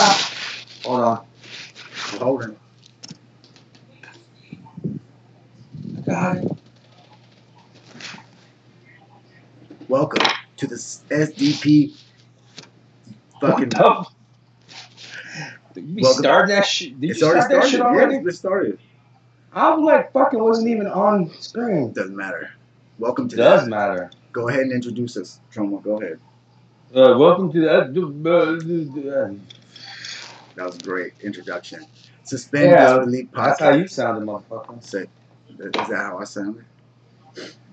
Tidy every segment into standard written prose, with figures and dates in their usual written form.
Hold on. I'm holding. I got it. Welcome to the SDP fucking. Did we start that shit? Did you start that shit already? Yeah, it started. I was like, fucking wasn't even on screen. Doesn't matter. Welcome to Does matter. Go ahead and introduce us, Troma. Go ahead. Welcome to that. That was a great introduction. Suspend Disbelief Podcast. That's how you sounded, motherfucker. Say, is that how I sounded?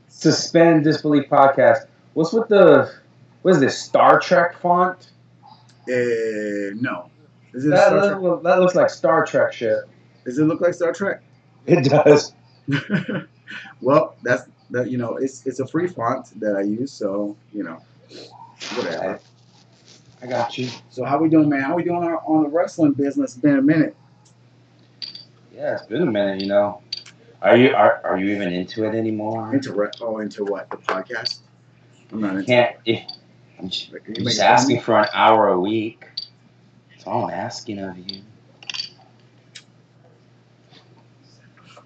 Suspend Disbelief Podcast. What's with the, what is this, Star Trek font? No. Is it that looks like Star Trek shit. Does it look like Star Trek? It does. Well, that you know, it's a free font that I use, so you know, whatever. I got you. So how we doing, man? How we doing on the wrestling business? It's been a minute. Yeah, it's been a minute. You know, are you even into it anymore? Into what? The podcast? I'm not into it. I'm just asking for an hour a week. That's all I'm asking of you.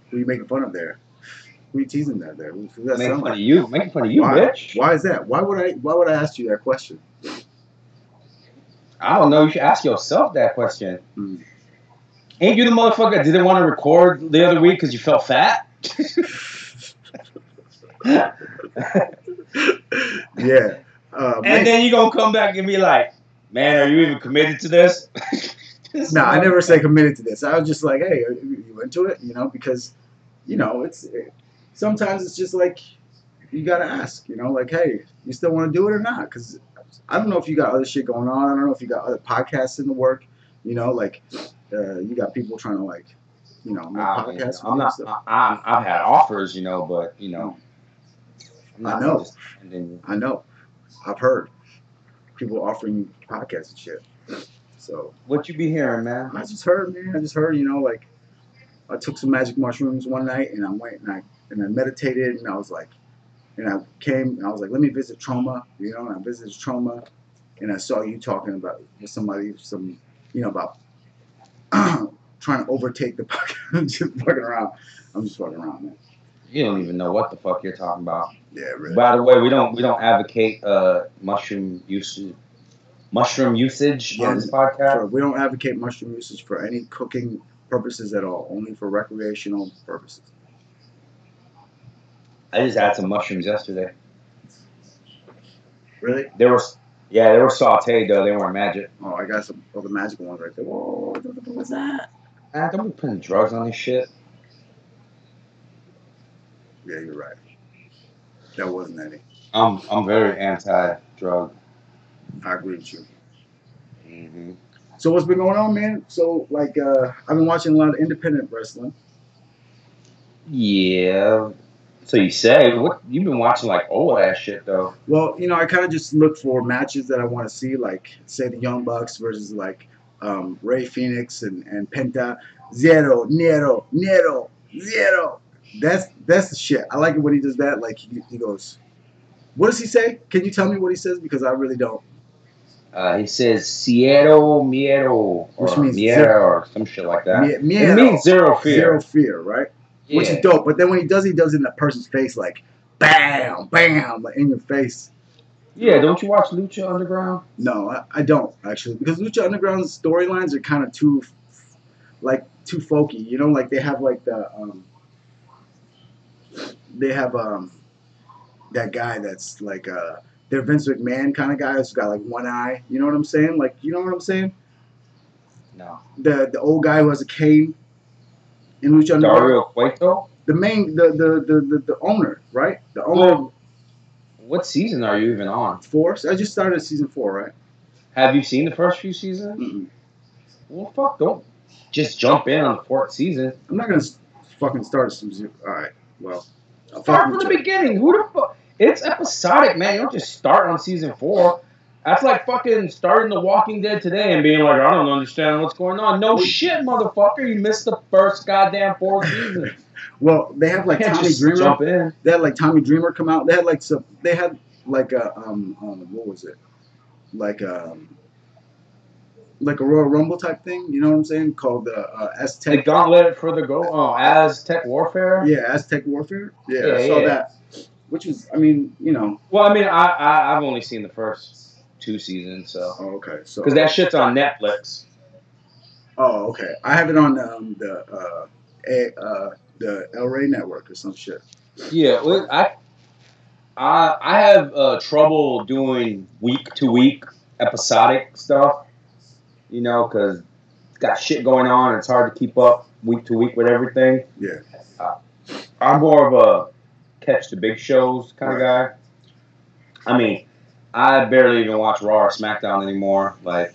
Who are you making fun of there? Who are you teasing there? Making fun of you, bitch. Why is that? Why would I ask you that question? I don't know. You should ask yourself that question. Ain't you the motherfucker that didn't want to record the other week because you felt fat? Yeah. And then you gonna come back and be like, man, are you even committed to this? No, I never say committed to this. I was just like, hey, are you into it? You know, because, you know, sometimes it's just like, you got to ask, you know, like, hey, you still want to do it or not? Because I don't know if you got other shit going on. I don't know if you got other podcasts in the work. You know, like, you got people trying to, like, you know, make podcasts. I've had offers, you know, but, you know. I know. I've heard people offering you podcasts and shit. So what you be hearing, man? I just heard, you know, like, I took some magic mushrooms one night and I went and I meditated and I was like, and I came and I was like, let me visit Troma, you know, and I visited Troma and I saw you talking about with somebody, you know, about trying to overtake the podcast. Just fucking around. I'm just fucking around, man. You don't even know what the fuck you're talking about. Yeah, really. By the way, we don't advocate mushroom usage on this podcast. We don't advocate mushroom usage for any cooking purposes at all. Only for recreational purposes. I just had some mushrooms yesterday. Really? They were sauteed though. They weren't magic. Oh, I got some of the magical ones right there. Whoa, what's that? Don't be putting drugs on this shit. Yeah, you're right. That wasn't any. I'm very anti-drug. I agree with you. Mm-hmm. So what's been going on, man? So like, I've been watching a lot of independent wrestling. Yeah. So you say, what you've been watching like old ass shit though? Well, you know, I kind of just look for matches that I want to see, like say the Young Bucks versus like Rey Fenix and Penta. Zero. That's the shit. I like it when he does that. Like he goes, what does he say? Can you tell me what he says? Because I really don't. He says Cero Miedo, which means Miedo or some shit like that. It means zero fear. Zero fear, right? Yeah. Which is dope. But then when he does it in that person's face, like bam, bam, like in your face. Yeah, don't you watch Lucha Underground? No, I don't actually, because Lucha Underground's storylines are kind of too folky. You know, like they have like that guy that's like they're Vince McMahon kind of guy who's got like one eye. You know what I'm saying? Like, you know what I'm saying? No. The old guy who has a cane in Lucha Underground. Dario Cueto? The main, the owner, right? The owner. Well, what season are you even on? 4. I just started season 4, right? Have you seen the first few seasons? Mm-mm. Well, fuck, don't just jump in on the 4th season. I'm not gonna fucking start season. All right, well. Start from the beginning. Who the fuck? It's episodic, man. You don't just start on season 4. That's like fucking starting The Walking Dead today and being like, I don't understand what's going on. No shit, motherfucker. You missed the first goddamn 4 seasons. Well, they have like Tommy Dreamer. Jump in. They had like Tommy Dreamer come out. They had like what was it? Like like a Royal Rumble type thing. You know what I'm saying? Called the Aztec. The Gauntlet for the Gold. Oh, Aztec Warfare. Yeah, Aztec Warfare. Yeah, I Yeah. saw that. Which was, I mean, you know. Well, I mean, I've only seen the first 2 seasons, so. Oh, okay. So. Because that shit's on Netflix. Oh, okay. I have it on the El Rey network or some shit. Yeah, well, I have trouble doing week to week episodic stuff, you know, because it's got shit going on. And it's hard to keep up week to week with everything. Yeah. I'm more of a catch the big shows kind of guy. I mean, I barely even watch Raw or SmackDown anymore. Like,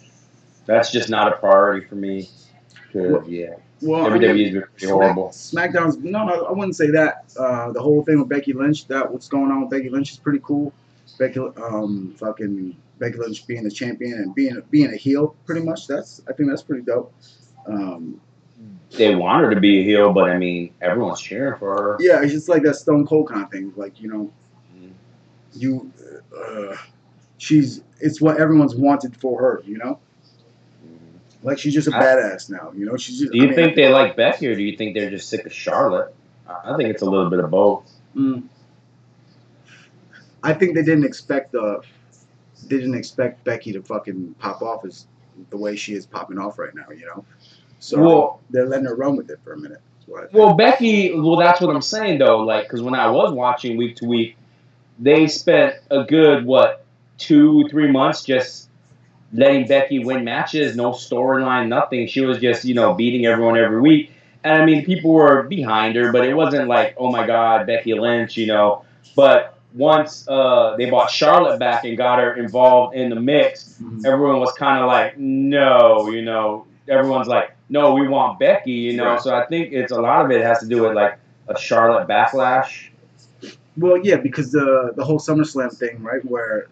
that's just not a priority for me. Cause, yeah. Well, WWE's been pretty horrible. SmackDown's no, I wouldn't say that. The whole thing with Becky Lynch, what's going on with Becky Lynch is pretty cool. Becky Lynch being the champion and being a heel, pretty much. I think that's pretty dope. They want her to be a heel, but I mean, everyone's cheering for her. Yeah, it's just like that Stone Cold kind of thing. Like, you know, it's what everyone's wanted for her. You know. Like, she's just a badass now, you know. She's just. Do you think they like Becky, or do you think they're just sick of Charlotte? I think it's a little bit of both. I think they didn't expect Becky to fucking pop off as the way she is popping off right now, you know. So they're letting her run with it for a minute. Becky. Well, that's what I'm saying though. Like, because when I was watching week to week, they spent a good 2-3 months just letting Becky win matches, no storyline, nothing. She was just, you know, beating everyone every week. And I mean, people were behind her, but it wasn't like, oh my God, Becky Lynch, you know. But once they brought Charlotte back and got her involved in the mix, everyone was kind of like, no, you know. Everyone's like, no, we want Becky, you know. Right. So I think a lot of it has to do with like a Charlotte backlash. Well, yeah, because the whole SummerSlam thing, right, where.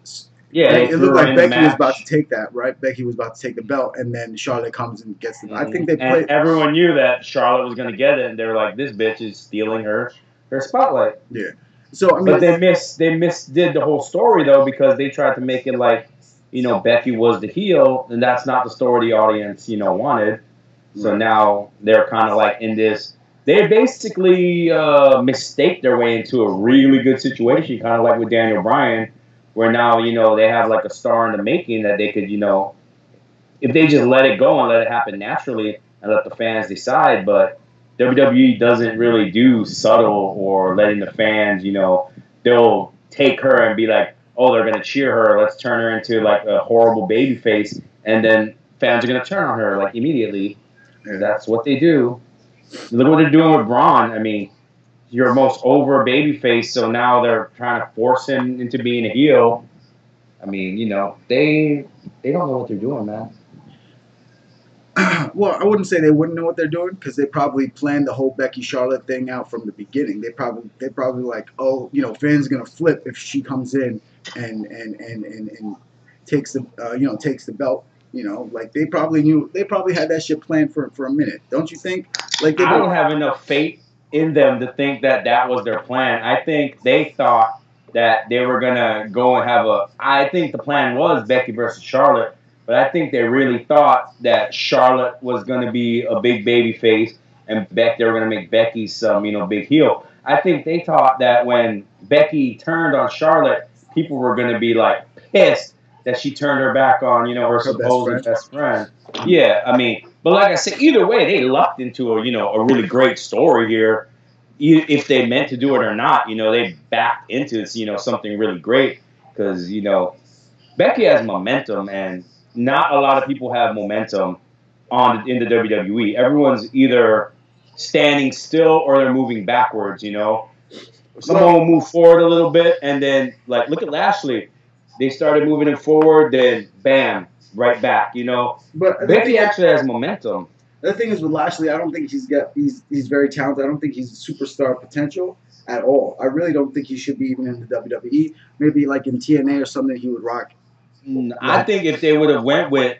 Yeah, it looked like Becky was about to take that, right? Becky was about to take the belt, and then Charlotte comes and gets the. I think they played. And everyone knew that Charlotte was going to get it, and they were like, "This bitch is stealing her spotlight." Yeah. So I mean, but they misdid the whole story though, because they tried to make it like, you know, Becky was the heel, and that's not the story the audience, you know, wanted. So now they're kind of like in this. They basically mistaked their way into a really good situation, kind of like with Daniel Bryan. Where now, you know, they have like a star in the making that they could, you know, if they just let it go and let it happen naturally and let the fans decide. But WWE doesn't really do subtle or letting the fans, you know, they'll take her and be like, oh, they're going to cheer her. Let's turn her into like a horrible baby face. And then fans are going to turn on her like immediately. And that's what they do. Look what they're doing with Braun. I mean, your most over babyface, so now they're trying to force him into being a heel. I mean, you know, they don't know what they're doing, man. Well, I wouldn't say they wouldn't know what they're doing, because they probably planned the whole Becky Charlotte thing out from the beginning. They probably like, oh, you know, fans are gonna flip if she comes in and takes the takes the belt. You know, like they probably had that shit planned for a minute. Don't you think? Like I don't have enough faith in them to think that was their plan. I think they thought that they were gonna go and have I think the plan was Becky versus Charlotte, but I think they really thought that Charlotte was gonna be a big baby face and they were gonna make Becky some, you know, big heel. I think they thought that when Becky turned on Charlotte, people were gonna be like pissed that she turned her back on, you know, her supposed best friend. Yeah, I mean, but like I said, either way, they lucked into a really great story here. If they meant to do it or not, you know, they backed into it, you know, something really great, because, you know, Becky has momentum, and not a lot of people have momentum in the WWE. Everyone's either standing still or they're moving backwards, you know. Someone will move forward a little bit, and then, like, look at Lashley. They started moving him forward, then bam, right back, you know. But Becky actually has momentum. The thing is with Lashley, I don't think he's very talented. I don't think he's superstar potential at all. I really don't think he should be even in the WWE. Maybe like in TNA or something, he would rock. I think if they would have went with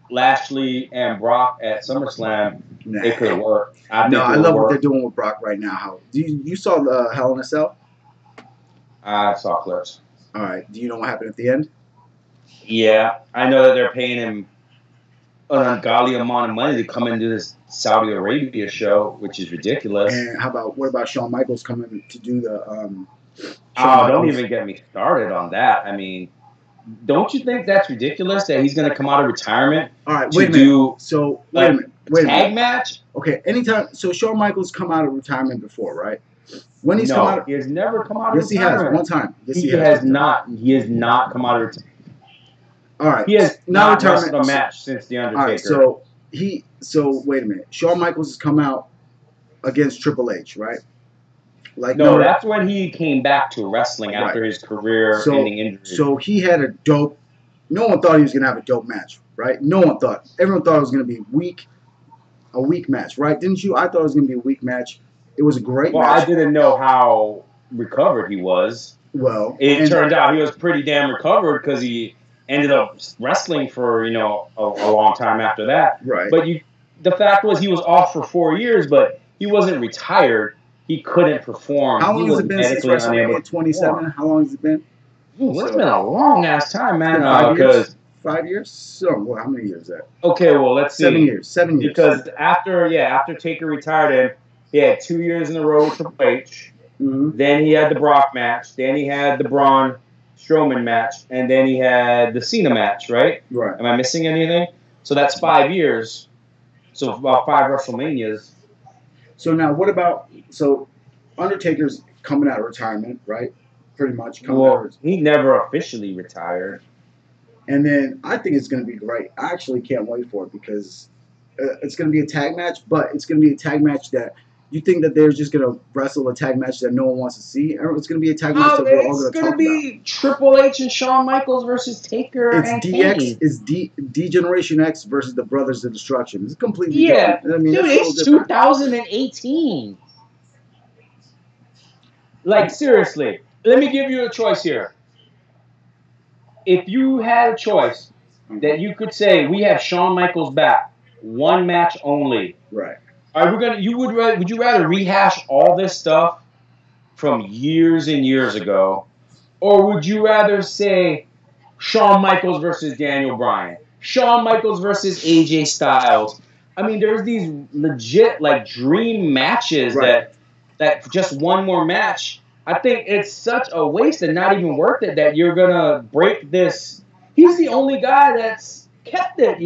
Lashley and Brock at SummerSlam, it could have worked. I love what they're doing with Brock right now. How you saw the Hell in a Cell? I saw clips. All right. Do you know what happened at the end? Yeah, I know that they're paying him an ungodly amount of money to come into this Saudi Arabia show, which is ridiculous. And what about Shawn Michaels coming to do the? Don't even get me started on that. I mean, don't you think that's ridiculous that he's going to come out of retirement? All right, wait a minute. So wait a minute. Tag match? Okay, anytime. So Shawn Michaels come out of retirement before, right? When he's come out, he has never come out of retirement. Yes, he has one time. Yes, he has not. He has not come out of retirement. All right, he has not wrestled a match since the Undertaker. All right, so wait a minute. Shawn Michaels has come out against Triple H, right? No, that's when he came back to wrestling after his career-ending injury. So he had a dope. No one thought he was gonna have a dope match, right? No one thought. Everyone thought it was gonna be a weak match, right? Didn't you? I thought it was gonna be a weak match. It was a great match. Well, I didn't know how recovered he was. Well, it turned out he was pretty damn recovered because he ended up wrestling for a long time after that. Right. But the fact was he was off for 4 years, but he wasn't retired. He couldn't perform. How long has it been since WrestleMania 27? How long has it been? It's been a long ass time, man. 5 years. 5 years? So, how many years is that? Okay, well, let's see. 7 years. 7 years. Because after Taker retired him, he had 2 years in a row with Triple H. Mm-hmm. Then he had the Brock match. Then he had the Braun Strowman match. And then he had the Cena match, right? Right. Am I missing anything? So that's 5 years. So about 5 WrestleManias. So now what about... So Undertaker's coming out of retirement, right? Pretty much. He never officially retired. And then I think it's going to be great. I actually can't wait for it because it's going to be a tag match, but it's going to be a tag match that you think that they're just going to wrestle a tag match that no one wants to see? Or it's going to be a tag match that we're all going to talk about. It's going to be Triple H and Shawn Michaels versus Taker and Kane. It's D-Generation X versus the Brothers of Destruction. It's completely different. I mean, dude, it's 2018. Like, seriously, let me give you a choice here. If you had a choice that you could say, we have Shawn Michaels back, one match only. Right. Would you rather rehash all this stuff from years and years ago, or would you rather say Shawn Michaels versus Daniel Bryan, Shawn Michaels versus AJ Styles? I mean, there's these legit dream matches that just one more match. I think it's such a waste and not even worth it that you're gonna break this. He's the only guy that's kept it.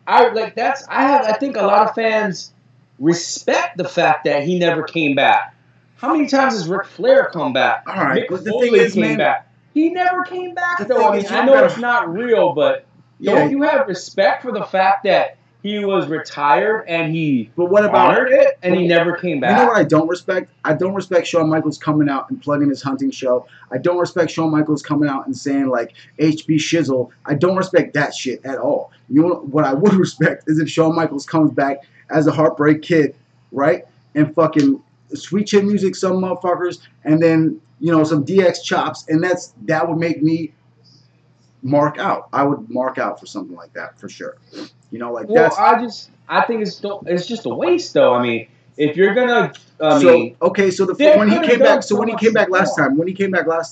I think a lot of fans respect the fact that he never came back. How many times has Ric Flair come back? All right, Mick Foley came back. He never came back, though. I mean, I know it's not real, but don't you have respect for the fact that he was retired and he honored it and he never came back? You know what I don't respect? I don't respect Shawn Michaels coming out and plugging his hunting show. I don't respect Shawn Michaels coming out and saying HB Shizzle. I don't respect that shit at all. You know what I would respect is if Shawn Michaels comes back as a Heartbreak Kid, right? And fucking sweet chin music, some motherfuckers, and then some DX chops, and that would make me mark out. I would mark out for something like that for sure. I think it's just a waste though. I mean, if you're gonna, when he came back last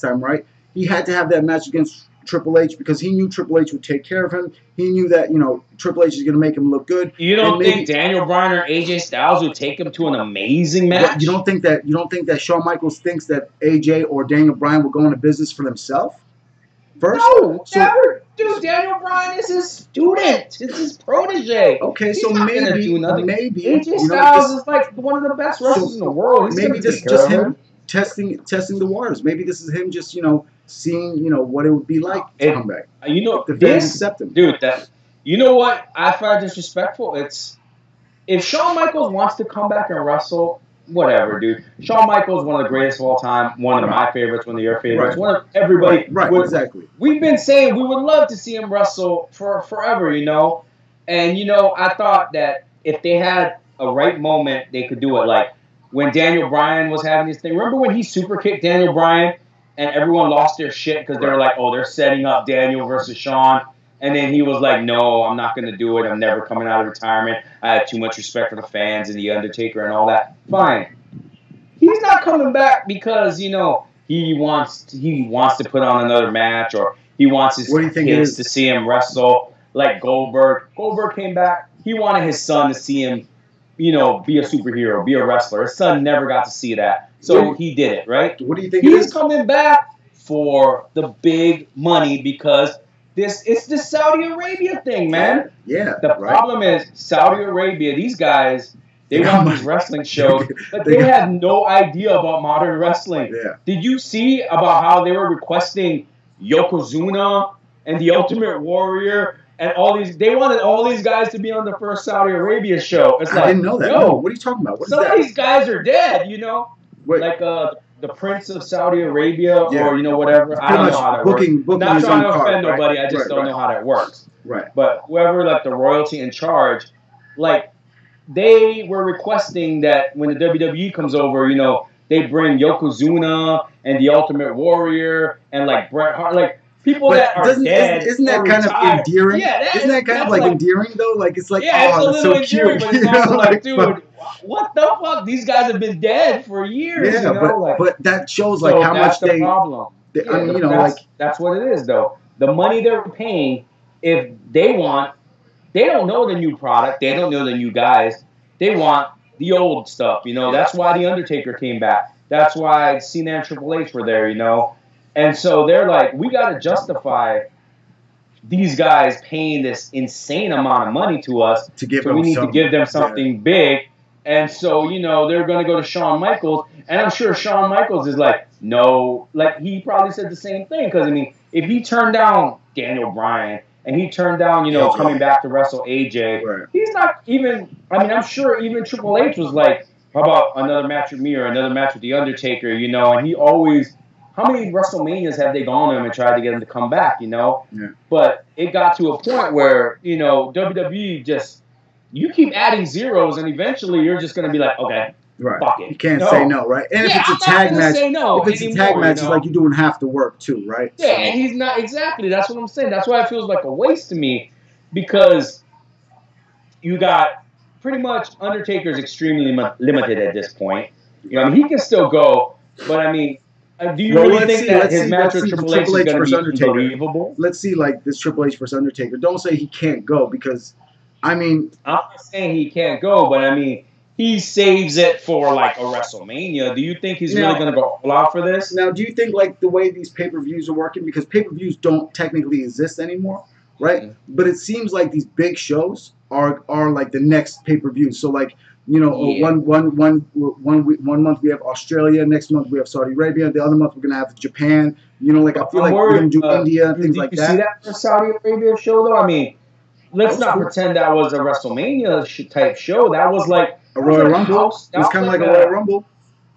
time, right? He had to have that match against Triple H because he knew Triple H would take care of him. He knew that Triple H is going to make him look good. You don't think Daniel Bryan or AJ Styles would take him to an amazing match? You don't think that Shawn Michaels thinks that AJ or Daniel Bryan will go into business for themselves first? No, never. Dude, Daniel Bryan is his student. It's his protege. Okay, He's so not maybe AJ Styles is one of the best wrestlers in the world. Maybe this is just him testing the waters. Maybe this is him just seeing what it would be like to come back. The fans accept him, dude. You know what I find disrespectful? It's if Shawn Michaels wants to come back and wrestle, whatever, dude. Shawn Michaels, one of the greatest of all time, one of my favorites, one of your favorites, one of everybody. Right, exactly. We've been saying we would love to see him wrestle for forever, And I thought that if they had a right moment, they could do it. Like when Daniel Bryan was having this thing. Remember when he super kicked Daniel Bryan and everyone lost their shit because they were like, oh, they're setting up Daniel versus Shawn. And then he was like, no, I'm not going to do it. I'm never coming out of retirement. I have too much respect for the fans and the Undertaker and all that. Fine. He's not coming back because, he wants to put on another match or he wants his kids to see him wrestle. like Goldberg. Goldberg came back. He wanted his son to see him, be a superhero, be a wrestler. His son never got to see that. So he did it, right? What do you think He's coming back for the big money because it's the Saudi Arabia thing, man. Yeah. The problem is Saudi Arabia, these guys, they want these wrestling shows, but they have no idea about modern wrestling. Yeah. Did you see about how they were requesting Yokozuna and the Ultimate Warrior and all these? They wanted all these guys to be on the first Saudi Arabia show. It's like, I didn't know that. No, what are you talking about? What is some that? of these guys are dead, Wait. like the Prince of Saudi Arabia or whatever. I don't know how that works. Booking Not trying to card, offend right? nobody. I just don't know how that works. Right. But whoever, like the royalty in charge, like they were requesting that when the WWE comes over, they bring Yokozuna and the Ultimate Warrior and like Bret Hart, like people that are dead. Isn't that kind retired. of endearing? Yeah, isn't that kind of like endearing though? Like it's like, yeah, oh, it's a so little endearing, cute. but it's also like, dude, what the fuck? These guys have been dead for years. Yeah, but that shows like how much the problem. I mean, that's what it is though. The money they're paying, if they want, they don't know the new product. They don't know the new guys. They want the old stuff. That's why the Undertaker came back. That's why Cena and Triple H were there. And so they're like, we got to justify these guys paying this insane amount of money to us. So we need to give them something big. And so, they're going to go to Shawn Michaels. And I'm sure Shawn Michaels is like, no. Like, he probably said the same thing. Because, if he turned down Daniel Bryan and he turned down, coming back to wrestle AJ, he's not even, I'm sure even Triple H was like, how about another match with me or another match with The Undertaker, and he always, how many WrestleManias have they gone to him and tried to get him to come back, Yeah. But it got to a point where, WWE just, you keep adding zeros and eventually you're just going to be like, okay, fuck it. You can't say no, right? And if it's a tag match, it's like you're doing half the work too, right? Yeah, and he's not, exactly, that's what I'm saying. That's why it feels like a waste to me because you got pretty much Undertaker's extremely limited at this point. He can still go, but do you really think that his match with Triple H is going to be unbelievable? Let's see, like, this Triple H versus Undertaker. Don't say he can't go because, I'm not saying he can't go, but he saves it for like a WrestleMania. Do you think he's really going to go all out for this? Now, do you think like the way these pay-per-views are working, because pay-per-views don't technically exist anymore, right? Mm-hmm. But it seems like these big shows are like the next pay-per-view. So like, one month we have Australia, next month we have Saudi Arabia, the other month we're gonna have Japan. I feel like we're gonna do India, things like that. Did you see that for Saudi Arabia show though? Let's not pretend that was a WrestleMania type show. That was like a Royal Rumble. It was kind of like a Royal Rumble.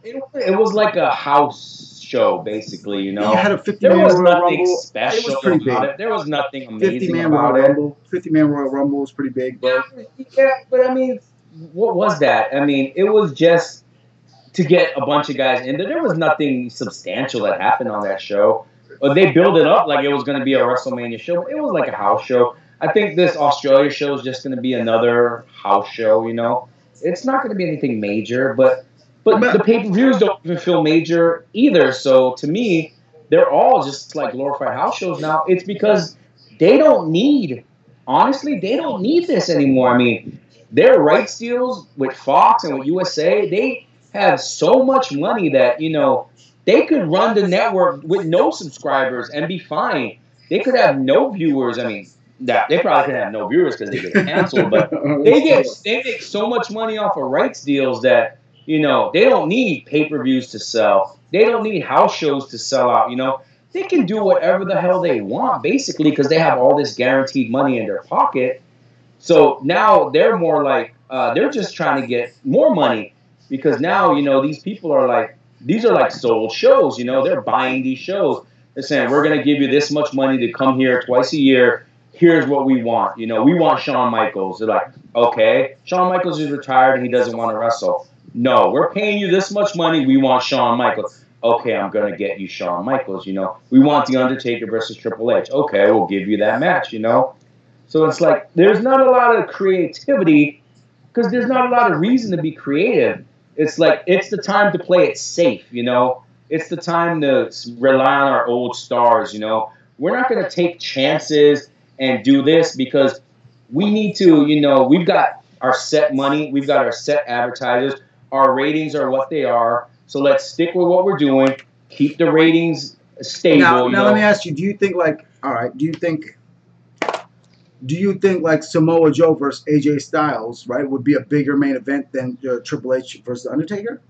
It was like a house show, basically. You had a 50-man there was Royal nothing Rumble. special It was pretty big. about it. There was nothing amazing 50-man about Royal it. Rumble. 50-man Royal Rumble was pretty big, bro. Yeah, but what was that? It was just to get a bunch of guys in there. There was nothing substantial that happened on that show. They built it up like it was going to be a WrestleMania show, but it was like a house show. I think this Australia show is just going to be another house show, It's not going to be anything major, but the pay-per-views don't even feel major either. So to me, they're all just like glorified house shows now. It's because they don't need, honestly, they don't need this anymore. Their rights deals with Fox and with USA, they have so much money that, they could run the network with no subscribers and be fine. They could have no viewers. They probably could have no viewers because they get canceled, but they make so much money off of rights deals that, they don't need pay-per-views to sell. They don't need house shows to sell out, They can do whatever the hell they want, basically, because they have all this guaranteed money in their pocket. So now they're more like, they're just trying to get more money because now, these people are like, these are like sold shows, they're buying these shows. They're saying, we're going to give you this much money to come here twice a year. Here's what we want. We want Shawn Michaels. They're like, okay, Shawn Michaels is retired and he doesn't want to wrestle. No, we're paying you this much money. We want Shawn Michaels. Okay, I'm going to get you Shawn Michaels, We want The Undertaker versus Triple H. Okay, we'll give you that match, So it's like there's not a lot of creativity because there's not a lot of reason to be creative. It's like it's the time to play it safe, It's the time to rely on our old stars, We're not going to take chances and do this because we need to, you know, we've got our set money, we've got our set advertisers, our ratings are what they are, so let's stick with what we're doing, keep the ratings stable. Now let me ask you, do you think like, all right, do you think like Samoa Joe versus AJ Styles, right, would be a bigger main event than Triple H versus Undertaker?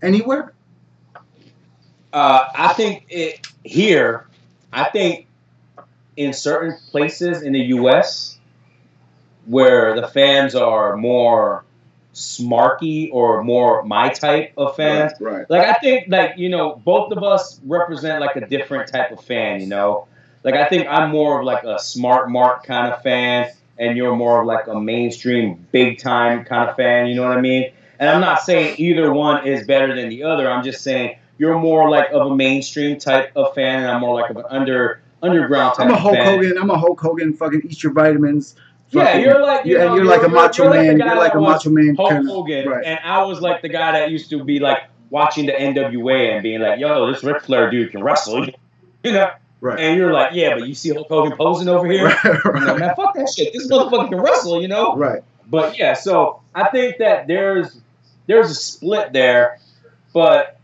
Anywhere? I think I think in certain places in the U.S. where the fans are more smarky or more my type of fans. Right. Like, I think, like, you know, both of us represent, like, a different type of fan, you know? Like, I think I'm more of, like, a smart mark kind of fan, and you're more of, like, a mainstream, big-time kind of fan, you know what I mean? And I'm not saying either one is better than the other. I'm just saying you're more, like, of a mainstream type of fan, and I'm more, like, of an underground type of fan. I'm a Hulk Hogan, fucking eat your vitamins. Yeah, you're like you're like a macho man. You're like a macho man. Hulk Hogan, right. And I was like the guy that used to be like watching the NWA and being like, "Yo, this Ric Flair dude can wrestle," you know. Right. And you're like, "Yeah, but you see Hulk Hogan posing over here? Right. I'm like, man, fuck that shit. This motherfucker can wrestle," you know. Right. But yeah, so I think that there's a split there, but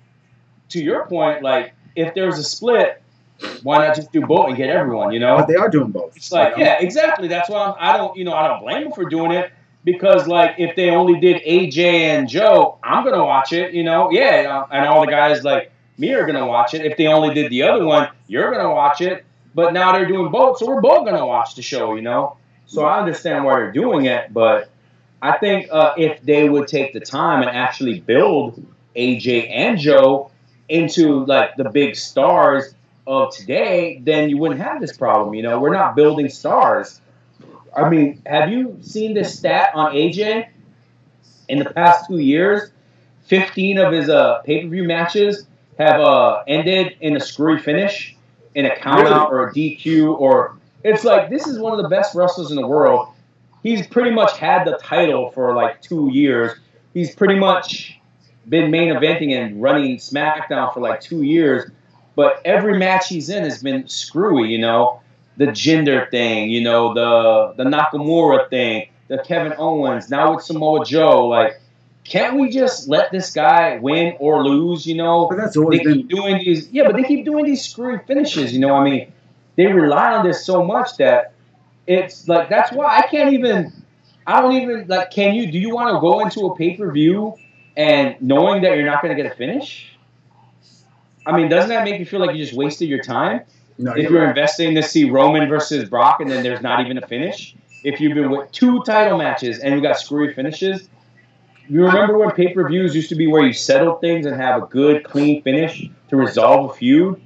to your point, like if there's a split, why not just do both and get everyone, you know? But they are doing both. It's like, yeah, exactly. That's why I don't blame them for doing it because, like, if they only did AJ and Joe, I'm gonna watch it, you know? Yeah, and all the guys like me are gonna watch it. If they only did the other one, you're gonna watch it. But now they're doing both, so we're both gonna watch the show, you know? So I understand why they're doing it, but I think if they would take the time and actually build AJ and Joe into like the big stars of today, then you wouldn't have this problem. You know, we're not building stars. I mean, have you seen this stat on AJ? In the past 2 years, 15 of his pay-per-view matches have ended in a screwy finish, in a count-out or a DQ, or it's like this is one of the best wrestlers in the world. He's pretty much had the title for like 2 years. He's pretty much been main eventing and running SmackDown for like 2 years. But every match he's in has been screwy, you know. The Jinder thing, you know, the Nakamura thing, the Kevin Owens, now with Samoa Joe. Like, can't we just let this guy win or lose, you know? But that's always been doing these. Yeah, but they keep doing these screwy finishes, you know. I mean, they rely on this so much that it's like that's why I don't even like. Do you want to go into a pay-per-view and knowing that you're not going to get a finish? I mean, doesn't that make you feel like you just wasted your time? No, if you're investing to see Roman versus Brock and then there's not even a finish? If you've been with 2 title matches and you got screwy finishes? You remember when pay-per-views used to be where you settle things and have a good, clean finish to resolve a feud?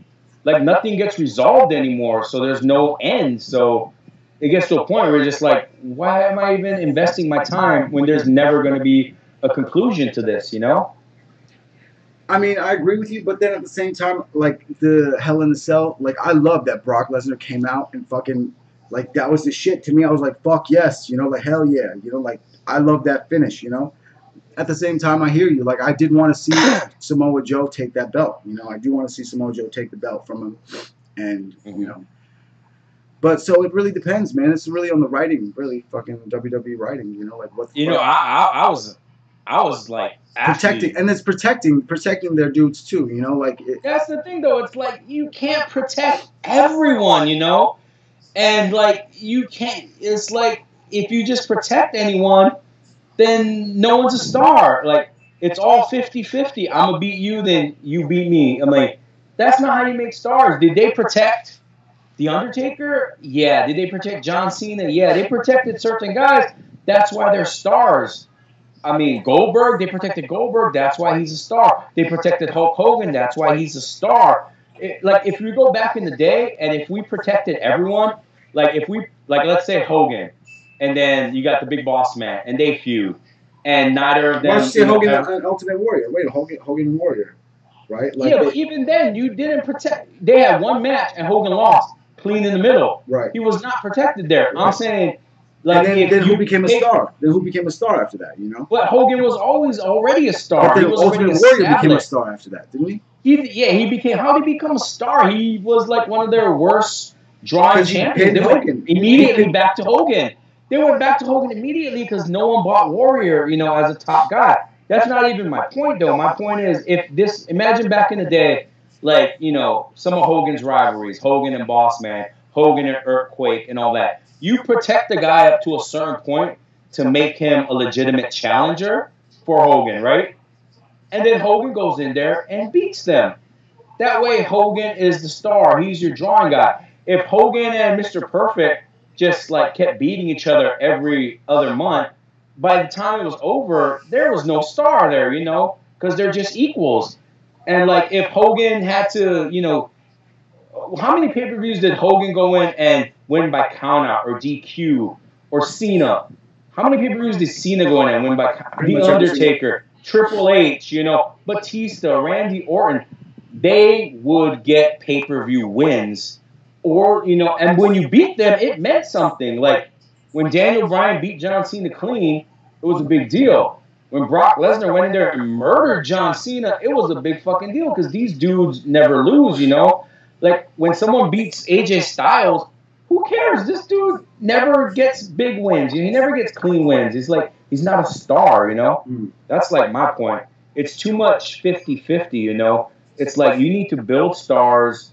Like, nothing gets resolved anymore, so there's no end. So it gets to a point where you're just like, why am I even investing my time when there's never going to be a conclusion to this, you know? I mean, I agree with you, but then at the same time, like, the Hell in a Cell, like, I love that Brock Lesnar came out and fucking, like, that was the shit to me. I was like, fuck yes, you know, like, hell yeah, you know, like, I love that finish, you know. At the same time, I hear you. Like, I did want to see Samoa Joe take that belt, you know. I do want to see Samoa Joe take the belt from him, and, you know. But, so it really depends, man. It's really on the writing, really fucking WWE writing, you know, like, what the fuck? Know, I was like protecting, and it's protecting their dudes too, you know. Like that's the thing, though. It's like you can't protect everyone, you know, and like you can't. It's like if you just protect anyone, then no one's a star. Like it's all 50-50. I'm gonna beat you, then you beat me. I'm like, that's not how you make stars. Did they protect The Undertaker? Yeah. Did they protect John Cena? Yeah. They protected certain guys. That's why they're stars. I mean, Goldberg, they protected Goldberg. That's why he's a star. They protected Hulk Hogan. That's why he's a star. Like, if you go back in the day and if we protected everyone, like, let's say Hogan, and then you got the Big Boss Man, and they feud, and neither of them... Why don't you say Hogan and Ultimate Warrior? Wait, Hogan and Warrior, right? Like, yeah, but even then, you didn't protect... They had one match, and Hogan lost, clean in the middle. Right. He was not protected there. Right. I'm saying... Like, and then who became a star? Then who became a star after that, you know? But Hogan was already a star. But then Ultimate Warrior became a star after that, didn't he? He became... How did he become a star? He was like one of their worst drawing champions. They went immediately back to Hogan. They went back to Hogan immediately because no one bought Warrior, as a top guy. That's not even my point, though. My point is, imagine back in the day, like, some of Hogan's rivalries, Hogan and Boss Man, Hogan and Earthquake and all that. You protect the guy up to a certain point to make him a legitimate challenger for Hogan, right? And then Hogan goes in there and beats them. That way, Hogan is the star. He's your drawing guy. If Hogan and Mr. Perfect just like kept beating each other every other month, by the time it was over, there was no star there, because they're just equals. And like if Hogan had to, how many pay-per-views did Hogan go in and win by countout or DQ or Cena? How many pay-per-views did Cena go in and win by countout? The Undertaker, Triple H, Batista, Randy Orton. They would get pay-per-view wins. Or, and when you beat them, it meant something. Like, when Daniel Bryan beat John Cena clean, it was a big deal. When Brock Lesnar went in there and murdered John Cena, it was a big fucking deal because these dudes never lose, Like, when someone beats AJ Styles, who cares? This dude never gets big wins. He never gets clean wins. He's like, he's not a star, That's like my point. It's too much 50-50, It's like you need to build stars.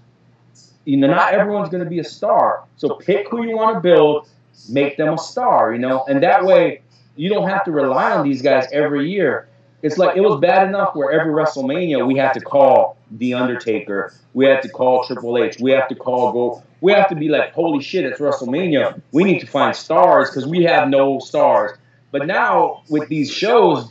Not everyone's going to be a star. So pick who you want to build, make them a star, And that way, you don't have to rely on these guys every year. It's like it was bad enough where every WrestleMania we had to call The Undertaker. We had to call Triple H. We have to call Gold. We have to be like, holy shit, it's WrestleMania. We need to find stars because we have no stars. But now with these shows,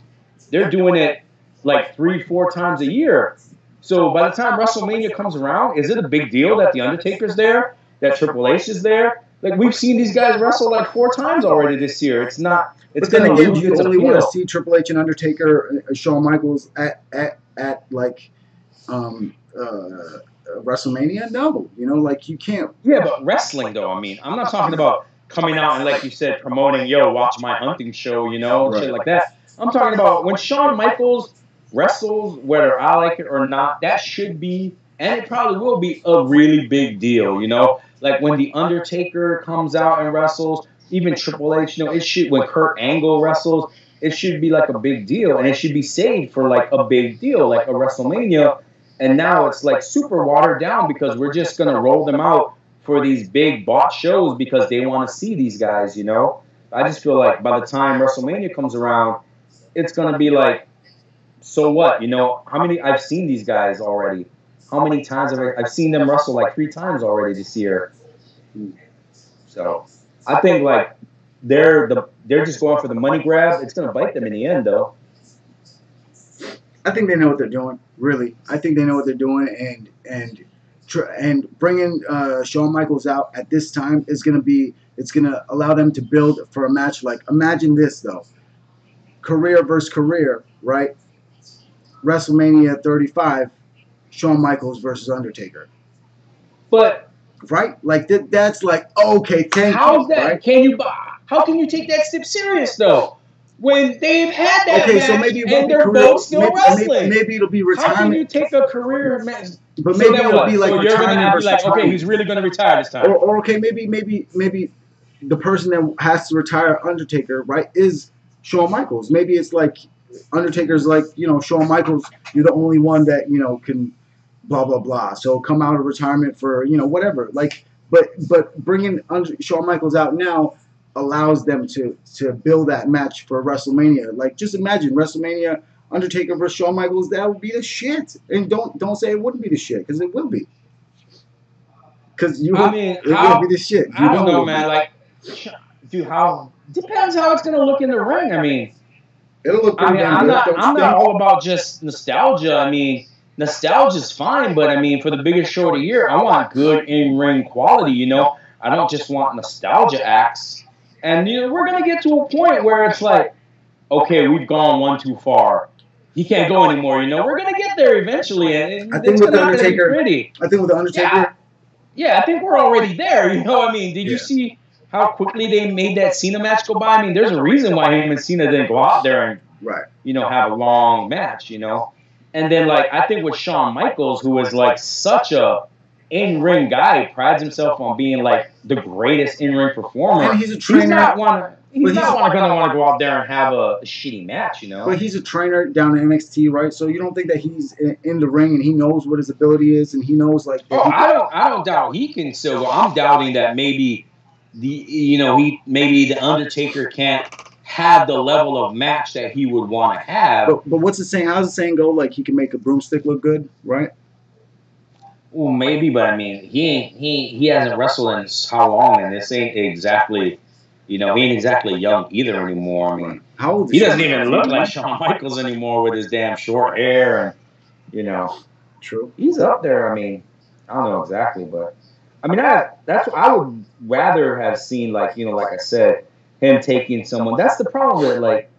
they're doing it like 3-4 times a year. So by the time WrestleMania comes around, is it a big deal that The Undertaker's there, that Triple H is there? Like, we've seen these guys wrestle like 4 times already this year. It's not. It's but then again, do you only want to see Triple H and Undertaker, Shawn Michaels at WrestleMania? No, like you can't. Yeah, but wrestling though. I mean, I'm not talking about coming out and like you said, promoting, watch my hunting show, right. Shit like that. I'm talking about when Shawn Michaels wrestles, whether I like it or not, that should be, and it probably will be, a really big deal, Like when The Undertaker comes out and wrestles, even Triple H, it should, when Kurt Angle wrestles, it should be like a big deal, and it should be saved for like a big deal, like a WrestleMania. And now it's like super watered down because we're just going to roll them out for these big bought shows because they want to see these guys, I just feel like by the time WrestleMania comes around, it's going to be like, so what? How many? I've seen these guys already. How many times I've seen them wrestle like 3 times already this year. So I think like they're just going for the money grab. It's going to bite them in the end, though. I think they know what they're doing. Really, I think they know what they're doing, and bringing Shawn Michaels out at this time is going to allow them to build for a match. Like, imagine this though, career versus career, right? WrestleMania 35, Shawn Michaels versus Undertaker. But right, like that's like, okay, thank you. How's that? Right? How can you take that step serious though? When they've had that match so maybe and they're both still wrestling. Maybe it'll be retirement. How can you take a career match? But maybe it'll be like so you're going to be like, okay, he's really going to retire this time. Or okay, maybe the person that has to retire Undertaker, right, is Shawn Michaels. Maybe it's like Undertaker's like, Shawn Michaels, you're the only one that, can blah, blah, blah. So come out of retirement for, whatever. Like, but bringing Shawn Michaels out now allows them to build that match for WrestleMania. Like, just imagine WrestleMania, Undertaker versus Shawn Michaels. That would be the shit. And don't say it wouldn't be the shit, because it will be. Because it will be the shit. I don't know, man. Like, dude, depends how it's gonna look in the ring. I mean, it'll look. I'm not all about just nostalgia. I mean, nostalgia's fine, but I mean, for the biggest show of the year, I want good in-ring quality. I don't just want nostalgia acts. And we're gonna get to a point where it's like, okay, we've gone one too far. He can't go anymore. We're gonna get there eventually, and I think with the Undertaker, yeah, I think we're already there. I mean, did you see how quickly they made that Cena match go by? I mean, there's a reason why him and Cena didn't go out there and have a long match. And then like I think with Shawn Michaels, who is like such a in-ring guy. He prides himself on being like the greatest in-ring performer. And he's a trainer. He's not going to want to go out there and have a shitty match, you know. But he's a trainer down in NXT, right? So you don't think that he's in the ring and he knows what his ability is and he knows like. I don't doubt he can still go. I'm doubting that maybe the Undertaker can't have the level of match that he would want to have. But what's the saying? How's the saying go? Like he can make a broomstick look good, right? Well, maybe, but I mean, he hasn't wrestled in how long, and this ain't exactly, he ain't exactly young either anymore. I mean, how old is he doesn't even look like Shawn Michaels anymore with his damn short hair, and True. He's up there. I mean, I don't know exactly, but I mean, that's what I would rather have seen, like I said, him taking someone. That's the problem with like,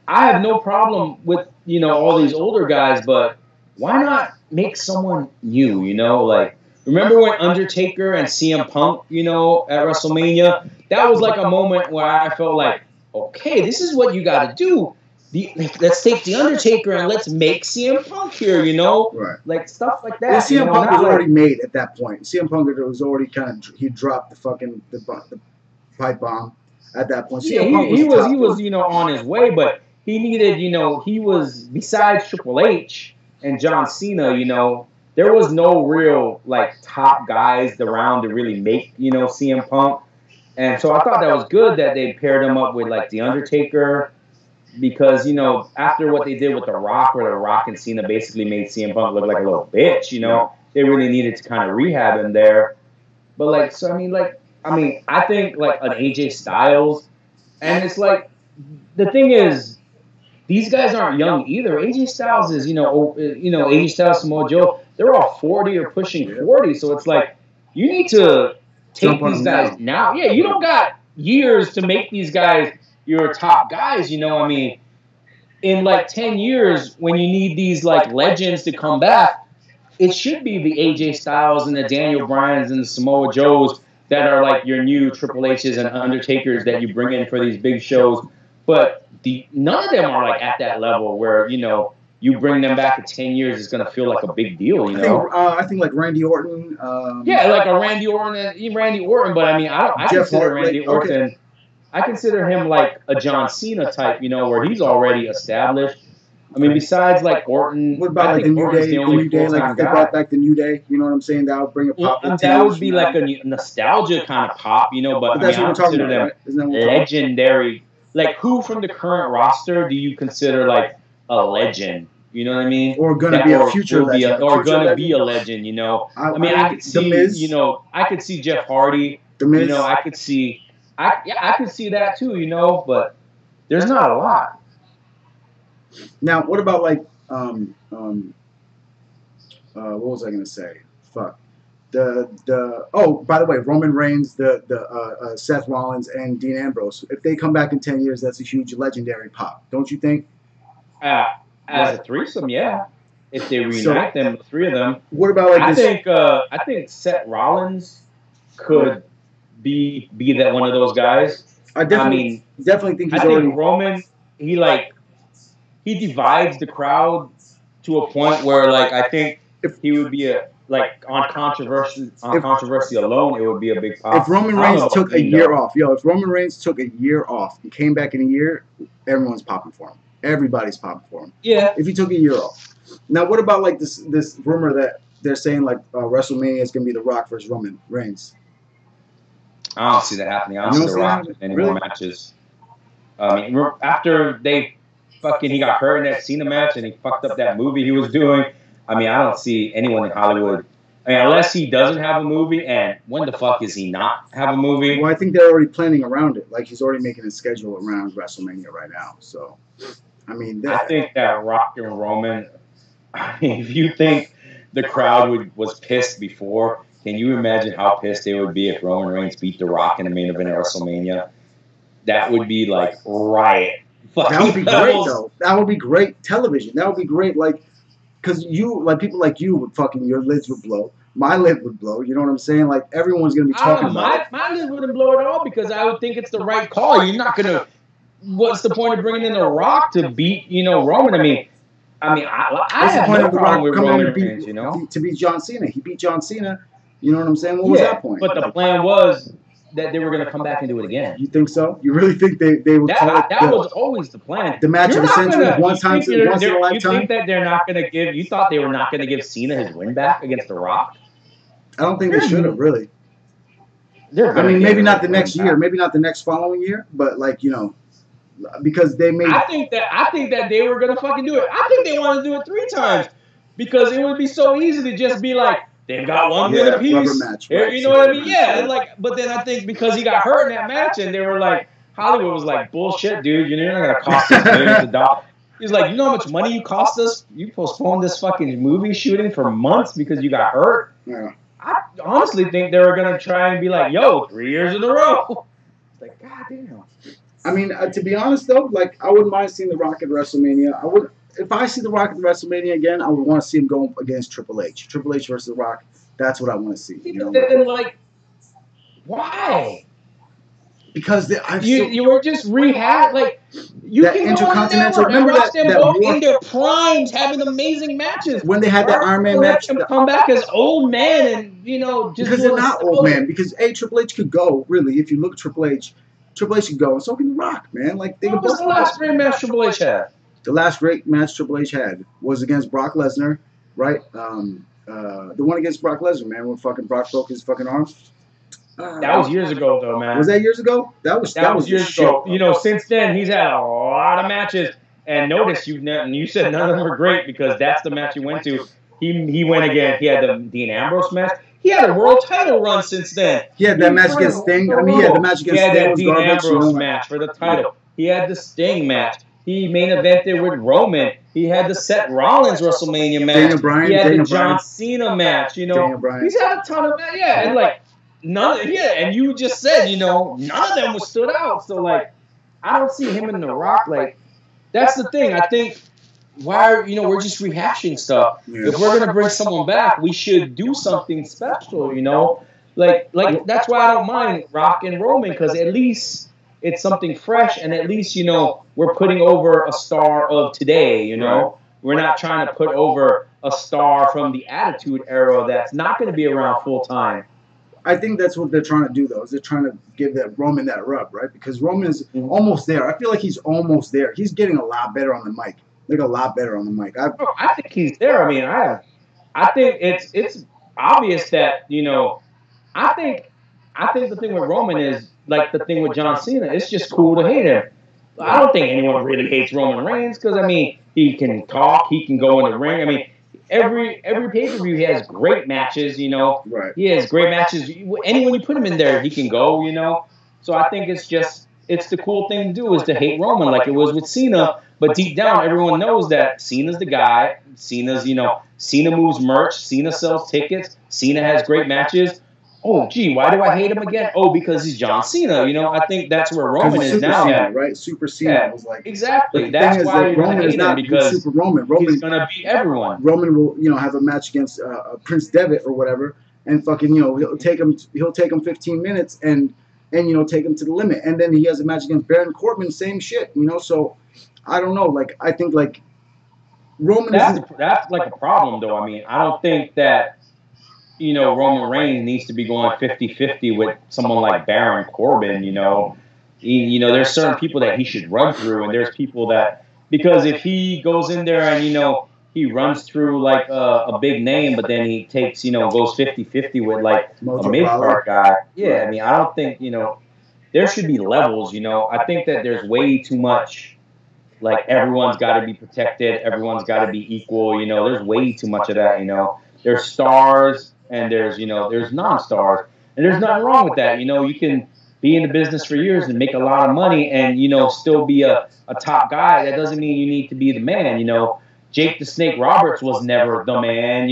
I have no problem with all these older guys, but why not make someone new, Like, remember when Undertaker and CM Punk, at WrestleMania? That was like a moment where I felt like, okay, this is what you got to do. Let's take The Undertaker and let's make CM Punk here, Right. Like, stuff like that. Well, CM Punk was already made at that point. CM Punk was already he dropped the pipe bomb at that point. Yeah, he was on his way, but he needed, he was, besides Triple H and John Cena, there was no real like top guys around to really make CM Punk, and so I thought that was good that they paired him up with like The Undertaker, because after what they did with The Rock, where The Rock and Cena basically made CM Punk look like a little bitch, they really needed to kind of rehab him there. But like, so I mean, I think like an AJ Styles, and it's like the thing is, these guys aren't young either. AJ Styles is, AJ Styles, Samoa Joe, they're all 40 or pushing 40. So it's like, you need to take these guys now. Yeah, you don't got years to make these guys your top guys, I mean, in like 10 years, when you need these like legends to come back, it should be the AJ Styles and the Daniel Bryans and the Samoa Joes that are like your new Triple H's and Undertakers that you bring in for these big shows. But none of them are like at that level where you bring them back in 10 years, it's gonna feel like a big deal. I think like Randy Orton. Yeah, like a Randy Orton. But I mean, I consider Randy Orton. Okay. I consider him like a John Cena type, where he's already established. I mean, besides like Orton, what about like the New Day? Like if they brought back the New Day, you know what I'm saying? That would bring a pop. That would be like a nostalgia kind of pop, But I consider them legendary. Like, who from the current roster do you consider like a legend? You know what I mean? Or gonna be a future legend. Or gonna be a legend, I mean, I could see, I could see Jeff Hardy. The Miz. I could see, I could see that too, but there's not a lot. Now, what about like, what was I gonna say? Fuck. By the way, Roman Reigns, the Seth Rollins, and Dean Ambrose. If they come back in 10 years, that's a huge legendary pop, don't you think? As a threesome, yeah. If they reunite them, the three of them. What about like I think Seth Rollins could be that one of those guys. I definitely think he's already. Roman, he divides the crowd to a point where like I think he would be on controversy alone, it would be a big pop. If Roman Reigns took a year off, if Roman Reigns took a year off and came back in a year, everyone's popping for him. Everybody's popping for him. Yeah. If he took a year off. Now, what about like this rumor that they're saying like WrestleMania is going to be The Rock versus Roman Reigns? I don't see that happening. I don't see The Rock in any more matches. I mean, after he got hurt in that Cena match and he fucked up that movie he was doing. I mean, I don't see anyone in Hollywood. I mean, unless he doesn't have a movie, and when the fuck is he not have a movie? Well, I think they're already planning around it. Like, he's already making a schedule around WrestleMania right now. So, I mean... I think that Rock and Roman... I mean, if you think the crowd was pissed before, can you imagine how pissed they would be if Roman Reigns beat The Rock in the main event at WrestleMania? That would be, like, riot. That would be great, though. That would be great television. That would be great, like... Because people like you would your lids would blow. My lid would blow. You know what I'm saying? Like, everyone's going to be talking about it. My lid wouldn't blow at all because I would think it's the right call. You're not going to... What's the point of bringing in The Rock to beat, Roman? I mean, I mean, I What's the have point no of The problem Rock with coming Roman in to Reigns, you know? beat John Cena? He beat John Cena. You know what I'm saying? What was that point? But the plan was that they were going to come back and do it again. You think so? You really think they would call it? That was always the plan. The match of the century, once in a lifetime. You think that they're not going to give? You thought they were not going to give Cena his win back against The Rock? I don't think they should have really. I mean, maybe not the next year, maybe not the next following year, but like because they made. I think that they were gonna fucking do it. I think they wanted to do it 3 times because it would be so easy to just be like, they've got one win apiece. Match, right? You know what I mean? Yeah. But then I think because he got hurt in that match, and they were like, Hollywood was like, bullshit, dude. You're not gonna cost us millions of dollars. He's like, you know how much money you cost us? You postponed this fucking movie shooting for months because you got hurt. Yeah. I honestly think they were gonna try and be like, yo, 3 years in a row. It's like, god damn. I mean, to be honest though, like I wouldn't mind seeing The Rock at WrestleMania. I would, if I see The Rock at WrestleMania again, I would want to see him go against Triple H. Triple H versus The Rock. That's what I want to see. You know? Then, like, why? Because you were just rehab like you that can Intercontinental. Remember watch them both in their primes having amazing matches. When they had that Iron Man match, come back as old man and just because they're not old man. Because Triple H could go really. If you look at Triple H could go, and so can The Rock, man. Like they what was the last great match Triple H had? The last great match Triple H had was against Brock Lesnar, right? The one against Brock Lesnar, man, when fucking Brock broke his fucking arm. That was years ago, though, man. Was that years ago? That was years ago. Since then he's had a lot of matches, and notice you said none of them were great because that's the match he went to. He went again. He had the Dean Ambrose match. He had a world title run since then. He had that match against Sting. I mean, he had the match against Sting. He had that Dean Ambrose match for the title. He had the Sting match. He main evented with Roman. He had the Seth Rollins WrestleMania match. He had the John Cena match. He's had a ton of and like. And you just said, none of them stood out. So, like, I don't see him in The Rock. Like, that's the thing. I think we're just rehashing stuff. Yeah. If we're gonna bring someone back, we should do something special. Like that's why I don't mind Rock and Roman because at least it's something fresh, and at least we're putting over a star of today. We're not trying to put over a star from the Attitude Era that's not going to be around full time. I think that's what they're trying to do, though. Is they're trying to give that Roman that rub, right? Because Roman is almost there. I feel like he's almost there. He's getting a lot better on the mic. Like a lot better on the mic. I think he's there. I mean, I think it's obvious that I think the thing with Roman is like the thing with John Cena. It's just cool to hate him. I don't think anyone really hates Roman Reigns because he can talk. He can go in the ring. Every pay-per-view he has great matches, Right. He has great matches. Anyone you put him in there, he can go, So I think it's the cool thing to do is to hate Roman like it was with Cena. But deep down, everyone knows that Cena's the guy. Cena's, Cena moves merch. Cena sells tickets. Cena has great matches. Oh, gee, why do I hate him again? Oh, because he's John Cena. I think that's where Roman is now. Cena, right? Super Cena was like exactly. That's why Roman is not because Super Roman. He's gonna beat everyone. Roman will have a match against Prince Devitt or whatever, and fucking he'll take him 15 minutes and take him to the limit, and then he has a match against Baron Corbin, same shit. So I don't know. Like I think like Roman that's like a problem though. I don't think that. Roman Reigns needs to be going 50-50 with someone like Baron Corbin, there's certain people that he should run through, and there's people that, because if he goes in there and, he runs through like a big name, but then he takes, goes 50-50 with like a mid-card guy. Yeah, I don't think, there should be levels, I think that there's way too much, like everyone's got to be protected, everyone's got to be equal, there's way too much of that, There's stars. And there's non-stars. And there's nothing wrong with that. You can be in the business for years and make a lot of money and, still be a top guy. That doesn't mean you need to be the man, Jake the Snake Roberts was never the man,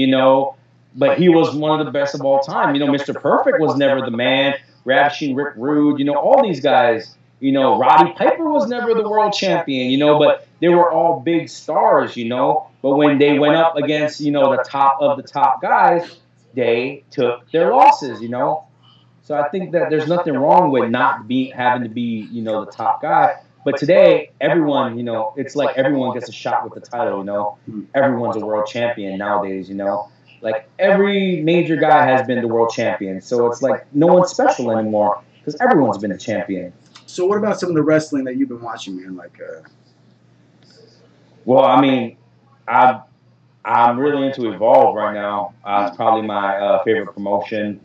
but he was one of the best of all time. Mr. Perfect was never the man. Ravishing Rick Rude, all these guys. Roddy Piper was never the world champion, but they were all big stars, But when they went up against, the top of the top guys, they took their losses, So I think that there's nothing wrong with not having to be, the top guy. But today, everyone, it's like everyone gets a shot with the title, Everyone's a world champion nowadays, Like, every major guy has been the world champion. So it's like no one's special anymore because everyone's been a champion. So what about some of the wrestling that you've been watching, man? Like, well, I mean, I'm really into Evolve right now. It's probably my favorite promotion.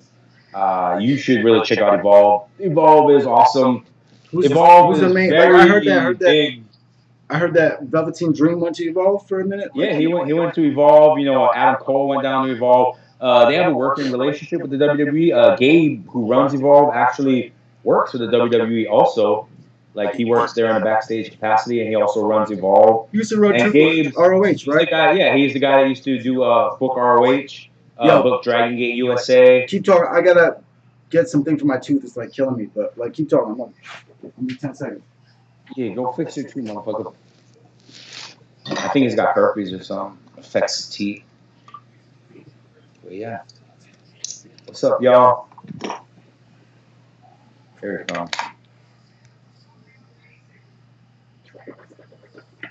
You should really check out Evolve. Evolve is awesome. Evolve is very I heard that. big. I heard that Velveteen Dream went to Evolve for a minute. Yeah, he went to Evolve. Adam Cole went down to Evolve. They have a working relationship with the WWE. Gabe, who runs Evolve, actually works for the WWE also. Like, he works there in a backstage capacity, and he also runs Evolve. He used to run Gabe's ROH, right? He's the guy that used to do book ROH, book Dragon Gate USA. Keep talking. I gotta get something for my tooth. It's like killing me, but like keep talking. Give me 10 seconds. Yeah, go fix your tooth, motherfucker. I think he's got herpes or something. Affects his teeth. But yeah. What's up, y'all? Here it comes.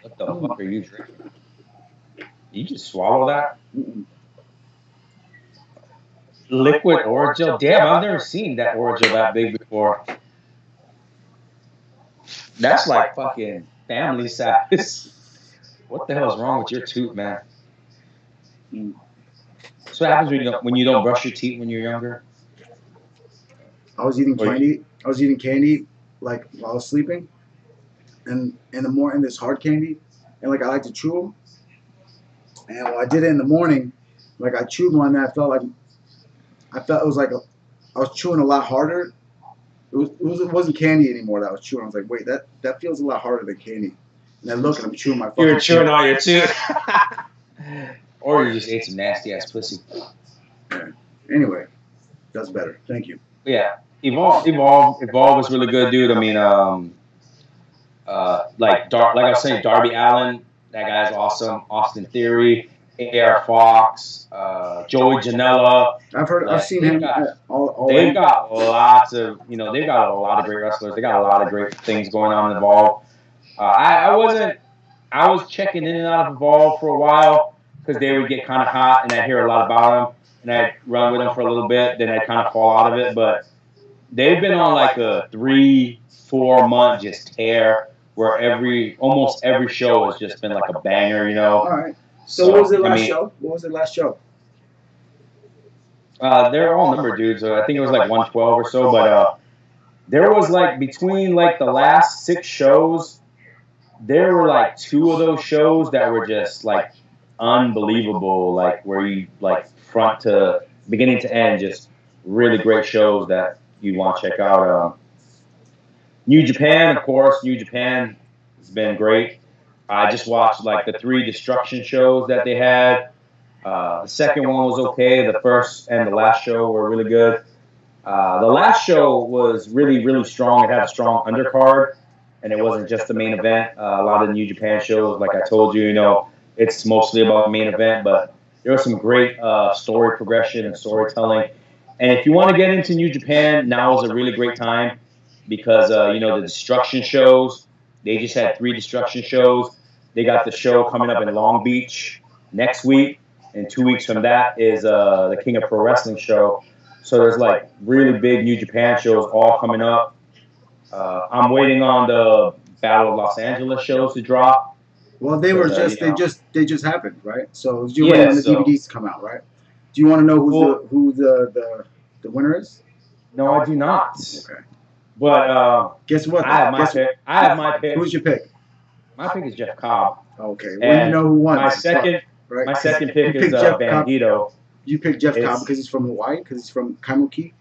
What the fuck are you drinking? You just swallow that? Liquid Orajel? Damn, I've never seen that Orajel that big before. That's like fucking family size. What the hell is wrong with your tooth, man? So what happens when you don't brush your teeth when you're younger? I was eating candy. I was eating candy like while I was sleeping, and in the morning this hard candy, and like I like to chew them. And when I did it in the morning, like I chewed one, and I felt it was like I was chewing a lot harder. It wasn't candy anymore that I was chewing. I was like, wait, that feels a lot harder than candy. And I look and I'm chewing my fucking You're chewing all your tooth. Or you just ate some nasty ass pussy. Yeah. Anyway, that's better. Thank you. Yeah. Evolve was really good, dude. I mean, like I was saying, Darby Allin, that guy's awesome. Austin Theory, AR Fox, Joey Janela. I've seen him. They've got lots of, they've got a lot of great wrestlers. They got a lot of great things going on in Evolve. I was checking in and out of Evolve for a while because they would get kind of hot and I'd hear a lot about them and I'd run with them for a little bit, then I'd kind of fall out of it. But they've been on like a 3-4 month just tear where almost every show has just been like a banger, All right. So what was the last show? What was the last show? They're all numbered, dudes. So I think it was like 112 or so. But there was like between like the last 6 shows, there were like 2 of those shows that were just like unbelievable. Like where you like front to beginning to end, just really great shows that you want to check out. New Japan, of course. New Japan has been great. I just watched like the 3 Destruction shows that they had. The second one was okay. The first and the last show were really good. The last show was really, really strong. It had a strong undercard, and it wasn't just the main event. A lot of the New Japan shows, like I told you, it's mostly about the main event, but there was some great story progression and storytelling. And if you want to get into New Japan, now is a really great time because, the Destruction shows, they just had 3 Destruction shows. They got the show coming up in Long Beach next week, and 2 weeks from that is the King of Pro Wrestling show. So there's like really big New Japan shows all coming up. I'm waiting on the Battle of Los Angeles shows to drop. Well, they were they just happened, right? So you're waiting on the DVDs to come out, right? Do you want to know who the winner is? No, I do not. Okay. But guess what? I have my pick. Who's your pick? My pick is Jeff Cobb. Okay. Well, you know who won. My second pick is Bandito. You picked Jeff Cobb because he's from Hawaii? Because he's from Kaimuki?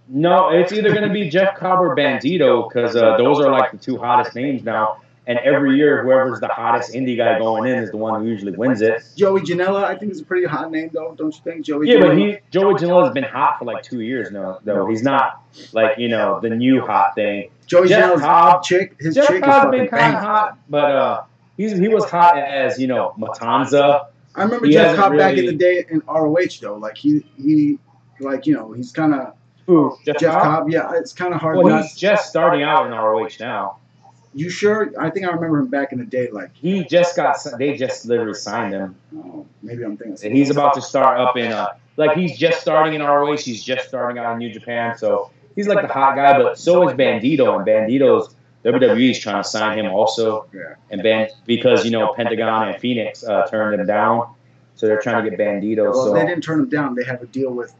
No, it's either going to be Jeff Cobb or Bandito because those are like the 2 hottest names now. And every year, whoever's the hottest indie guy going in is the one who usually wins it. Joey Janela, I think, is a pretty hot name, though. Don't you think? Joey Janela has been hot for like 2 years now, though. He's not like, the new hot thing. Joey Janela's chick, his Jeff chick Cobb's is been kind of hot, but he was hot as, Matanza. I remember Jeff Cobb back in the day in ROH, though. Like, he's kind of... Who? Jeff Cobb? Yeah, it's kind of hard. Well, he's just starting out in ROH now. You sure? I think I remember him back in the day. Like He just got. They just literally signed him. oh, maybe I'm thinking. And he's about to start up in like he's just starting in ROH. He's just starting out in New Japan, so he's like the hot guy. But so is Bandito, and Bandito's WWE is trying to sign him also. Yeah. And because Pentagon and Phoenix turned him down, so they're trying to get Bandito. Well, so they didn't turn him down. They have a deal with.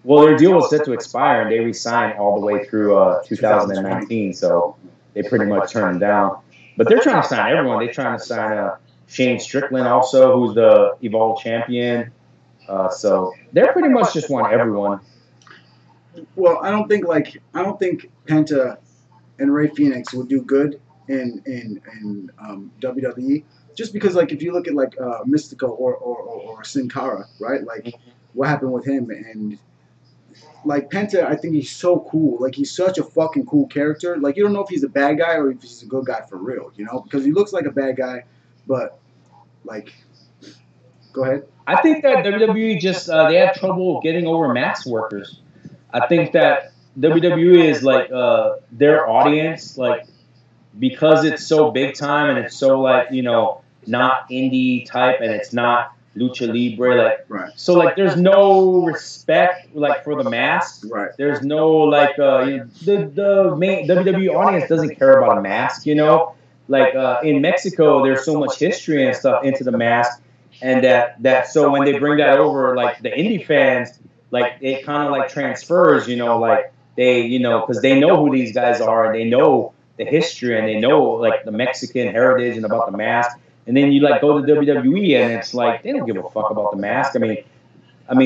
Well, their deal was set to expire, and they re-signed all the way through 2019. So they pretty much turned him down. But they're trying to sign everyone. They're trying to sign Shane Strickland also, who's the Evolve champion. So they're pretty much just want everyone. Well, I don't think Penta and Rey Fenix would do good in WWE. Just because, like, if you look at like Mystico or Sin Cara, right? Like, what happened with him and. Like, Penta, I think he's so cool. Like, he's such a fucking cool character. Like, you don't know if he's a bad guy or if he's a good guy for real, Because he looks like a bad guy, but, like, go ahead. I think that WWE just, they have trouble getting over mask workers. I think that WWE is, like, their audience, like, because it's so big time and it's so, like, not indie type and it's not Lucha Libre, like right. So like there's no respect like for the mask. Right. There's no like the main WWE audience doesn't care about a mask, Like in Mexico there's so much history and stuff into the mask, and that so when they bring that over, like the indie fans, like it kind of like transfers, like they because they know who these guys are and they know the history and they know like the Mexican heritage and about the mask. And then you like go to WWE and it's like they don't give a fuck about the mask. I mean,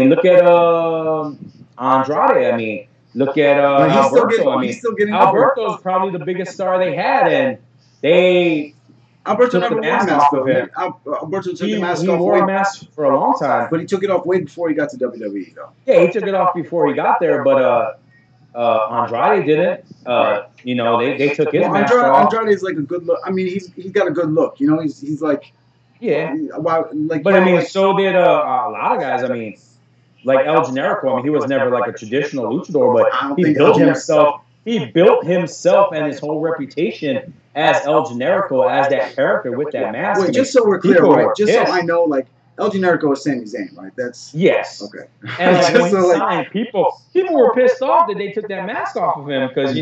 look at Andrade. I mean, look at Alberto. Alberto's probably the biggest star they had, and they Alberto took never the wore a mask mask off of him. Alberto took the mask he off. He wore a mask for a long time, but he took it off way before he got to WWE, though. Yeah, he took it off before he got there, but Andrade didn't. They took his mask off. Andrade is like a good look. I mean, he's got a good look. He's like But I mean, so did a lot of guys. I mean, like El Generico. I mean, he was never like a traditional luchador, but he built himself. He built himself and his whole reputation as El Generico, as that character with that mask. Wait, just so we're clear, right? Just so I know, like. El Generico is Sami Zayn, right? That's yes. Okay. And like, when he signed, people were pissed off that they took that mask off of him because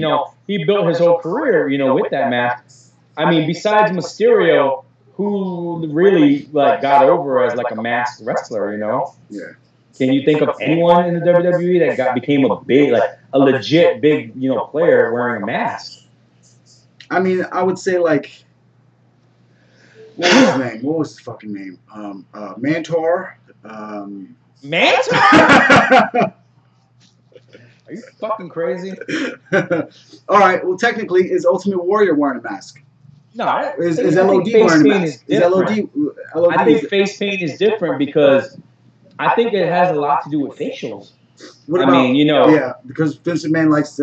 he built his whole career with that mask. I mean, besides Mysterio, who really like got over as like a masked wrestler, Yeah. Can you think of anyone in the WWE that became a legit big player wearing a mask? I mean, I would say like. What was his name? What was his fucking name? Mantor. Mantor? Are you fucking crazy? All right. Well, technically, is Ultimate Warrior wearing a mask? No. Is LOD wearing a mask? Is LOD? I think face paint is different because I think it has a lot to do with facials. What about, yeah, because Vince McMahon likes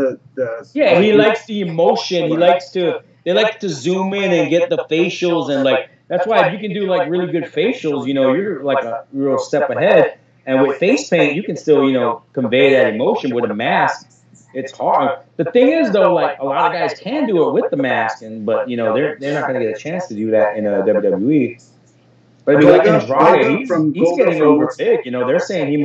he likes the emotion. They like to zoom in and get the facials and like. That's why if you can do like really good facials, you're like a real step ahead. And with face paint, you can still, convey that emotion. With a mask, it's hard. The thing is, though, like a lot of guys can do it with the mask, but they're not going to get a chance to do that in a WWE. But I mean, like Andrade, he's getting over big. They're saying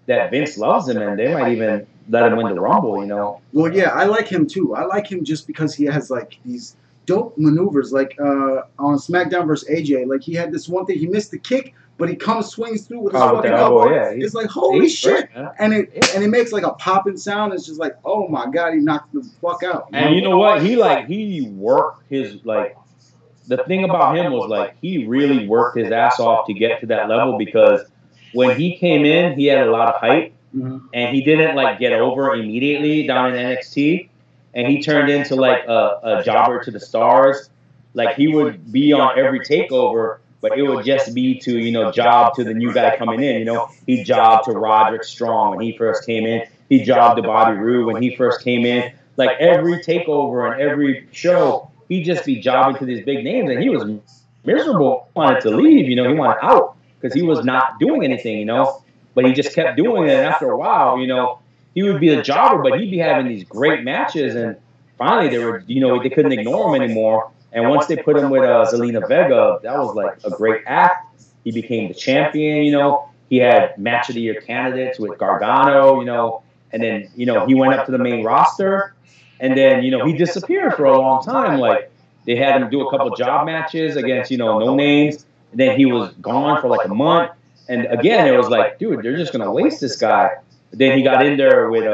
that Vince loves him, and they might even let him win the Rumble. Well, yeah, I like him too. I like him just because he has like these dope maneuvers, like on SmackDown vs. AJ. Like he had this one thing, he missed the kick, but he swings through with his fucking elbow. Yeah, it's like holy shit, and it makes like a popping sound. It's just like, oh my god, he knocked the fuck out. And you know what? He worked his like. The thing about him was like he really worked his ass off to get to that level because when he came in, he had a lot of hype, and he didn't like get over immediately down in NXT. And he turned into like a jobber to the stars. Like he would be on every takeover, but it would just be to, job to the new guy coming in. He jobbed to Roderick Strong when he first came in. He jobbed to Bobby Roode when he first came in. Like every takeover and every show, he'd just be jobbing to these big names. And he was miserable, wanted to leave, he wanted out because he was not doing anything, But he just kept doing it. And after a while, he would be a jobber, but he'd be having these great matches. And finally they were, they couldn't ignore him anymore. And once they put him with Zelina Vega, that was like a great act. He became the champion. He had match of the year candidates with Gargano, and then he went up to the main roster, and then he disappeared for a long time. Like they had him do a couple job matches against no names, and then he was gone for like a month. And again, it was like, dude, they're just gonna waste this guy. But then he got in there with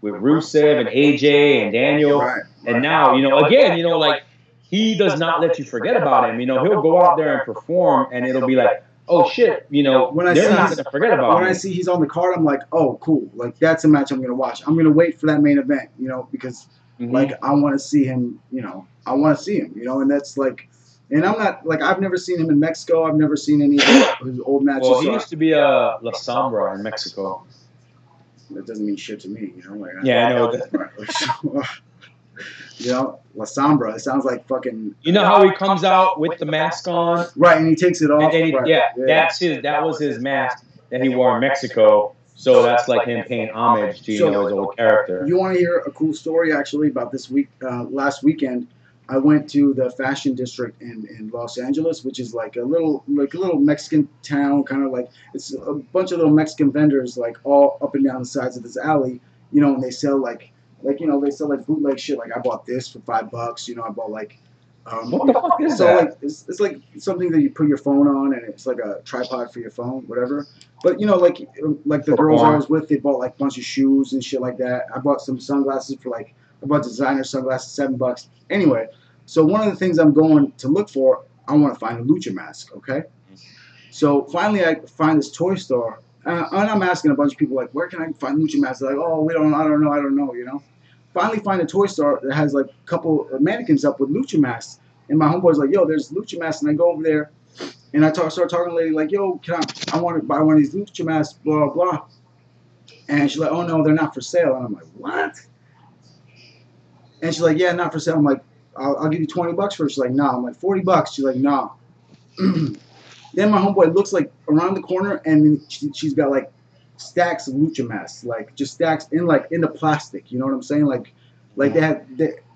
Rusev and AJ and Daniel, and now again, like he does not let you forget about him. He'll go out there and perform, and it'll be like, oh shit, they're not gonna forget about him. When I see he's on the card, I'm like, oh cool, like that's a match I'm gonna watch. I'm gonna wait for that main event, because like I want to see him, and that's like. And I'm not, like, I've never seen him in Mexico. I've never seen any of his old matches. Well, he used to be La Sombra in Mexico. That doesn't mean shit to me, Like, yeah, I know that. La Sombra. It sounds like fucking... You know how he comes out with the mask on? Right, and he takes it off. And then that was his mask that he wore in Mexico. So that's like him paying homage to, his old character. You want to hear a cool story, actually, about this week, last weekend? I went to the fashion district in Los Angeles, which is like a little Mexican town, kind of like it's a bunch of little Mexican vendors, like all up and down the sides of this alley, and they sell like they sell like bootleg shit. Like I bought this for $5, I bought like what the fuck is that? Like it's like something that you put your phone on, and it's like a tripod for your phone, whatever. But like the girls I was with, they bought like a bunch of shoes and shit like that. I bought some sunglasses for like. I bought designer sunglasses, $7. Anyway, so one of the things I'm going to look for, I want to find a Lucha mask, okay? So finally I find this toy store, and I'm asking a bunch of people, like, where can I find Lucha masks? They're like, oh, I don't know. Finally find a toy store that has, like, a couple of mannequins up with Lucha masks, and my homeboy's like, yo, there's Lucha masks, and I go over there, and I start talking to the lady, like, yo, I want to buy one of these Lucha masks, blah, blah. And she's like, oh, no, they're not for sale. And I'm like, what? And she's like, yeah, not for sale. I'm like, I'll give you $20 for it. She's like, nah. I'm like, $40. She's like, nah. Then my homeboy looks like around the corner, and she's got like stacks of Lucha masks, like just stacks in the plastic. You know what I'm saying? Like they had,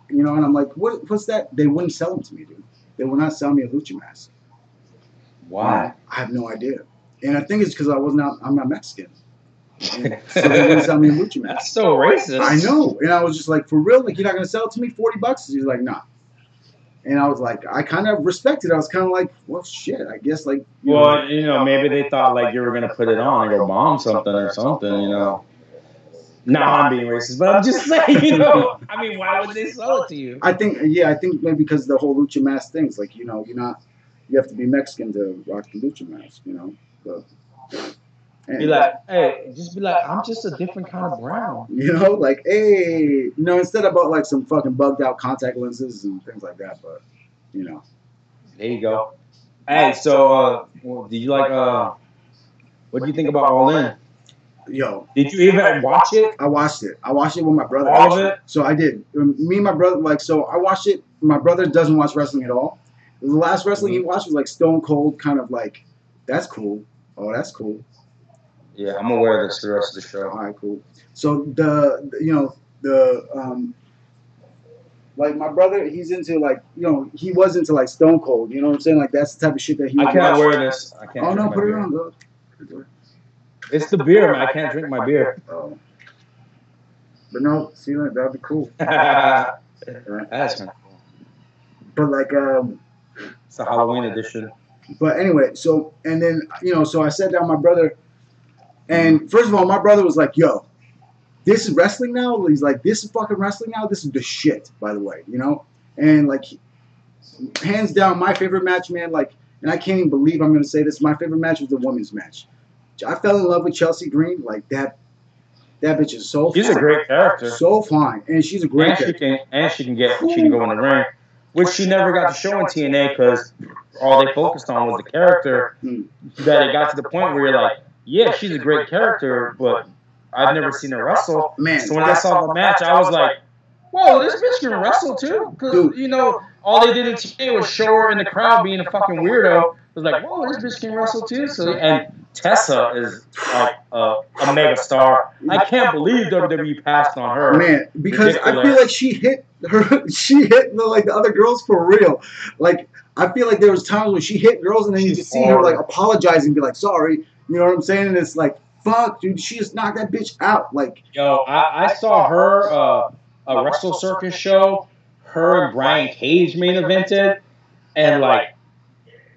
and I'm like, what's that? They wouldn't sell them to me, dude. They would not sell me a Lucha mask. Why? I have no idea. And I think it's because I'm not Mexican. And so they wouldn't sell me a Lucha mask. That's so racist. I know. And I was just like, for real? Like, you're not going to sell it to me? $40? He's like, nah. And I was like, I kind of respected it. I was kind of like, well, shit, I guess, like... maybe they thought, like, you were going to put it on and go bomb something or something, Nah, I'm being racist, but I'm just saying, I mean, why would they sell it to you? I think maybe because the whole Lucha mask things, like, you have to be Mexican to rock the Lucha mask, But... Be like, hey, I'm just a different kind of brown. Like, hey, instead I bought like some fucking bugged out contact lenses and things like that, but, There you go. Hey, so, do you like, what do you think about All In? Yo. Did you even watch it? I watched it. I watched it with my brother. All of it? So I did. Me and my brother, I watched it. My brother doesn't watch wrestling at all. The last wrestling he watched was like Stone Cold, kind of like, that's cool. Oh, that's cool. Yeah, I'm aware of this the rest of the show. All right, cool. So like my brother, he's into like, he was into like Stone Cold. You know what I'm saying? Like that's the type of shit that he. I can't wear this. I can't. Oh no, put it on, go. It's the beer, man. I can't drink my beer. Oh. But no, see, like that'd be cool. That's kind of cool. But like, it's a Halloween edition. But anyway, so and then so I sat down with my brother. And first of all, my brother was like, yo, this is wrestling now? He's like, this is fucking wrestling now? This is the shit, by the way, And, like, hands down, my favorite match, man, like, and I can't even believe I'm going to say this, my favorite match was the women's match. I fell in love with Chelsea Green. Like, that bitch is so fine. She's a great character. So fine. And she's a great character. She can go in the ring, which she never got to show in TNA because all they focused on was the character. That it got to the point where you're like, yeah, she's a great character, but I've never seen her wrestle. Man, so when I saw the match, I was like, whoa, this bitch can wrestle too? Because, all they did in TNA was show her in the crowd being a fucking weirdo. It was like, whoa, this bitch can wrestle too? And Tessa is like a mega star. I can't believe WWE passed on her. Man, because I feel like she hit she hit like the other girls for real. Like I feel like there was times when she hit girls and then you just see her like apologizing, be like sorry. You know what I'm saying? And it's like fuck, dude, she just knocked that bitch out. Like yo, I saw her a Wrestle Circus show. Her and Brian Cage main evented, and like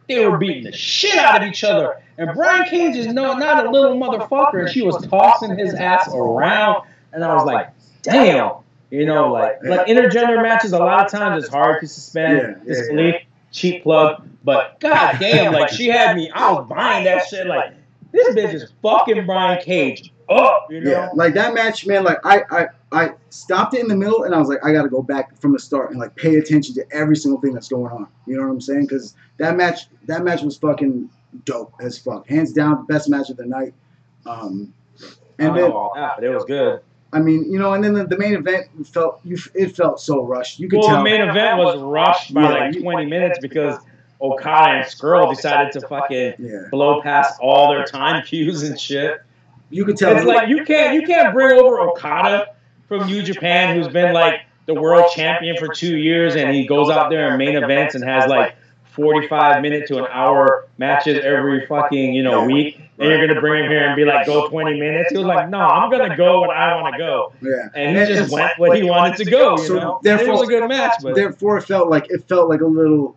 they were beating the shit out of each other. And Brian Cage is not a little motherfucker, and she was tossing his ass around. And I was like, damn. You know, like intergender matches, a lot of times it's hard to suspend disbelief, cheap plug. But goddamn, like she had me, I was buying that shit. Like this bitch is fucking Brian Cage up, you know? Yeah, like that match, man. Like I stopped it in the middle, and I was like, I got to go back from the start and like pay attention to every single thing that's going on. You know what I'm saying? Because that match was fucking dope as fuck, hands down, best match of the night. And then but it was good. I mean, you know, and then the main event felt so rushed. You could tell. The main event was rushed by like 20 minutes because Okada and Skrull decided to fucking blow past all their time cues and shit. You could tell. It's like you can't bring over Okada from New Japan, who's been like the world champion for 2 years, and he goes out there in main events and has like 45-minute to an hour matches every fucking week. And you're going to bring him here and be like, go 20 minutes? He was like, no, I'm going to go when I want to go. Yeah. And he just went when he wanted to go, you know? Therefore, it was a good match. But therefore, it felt like a little,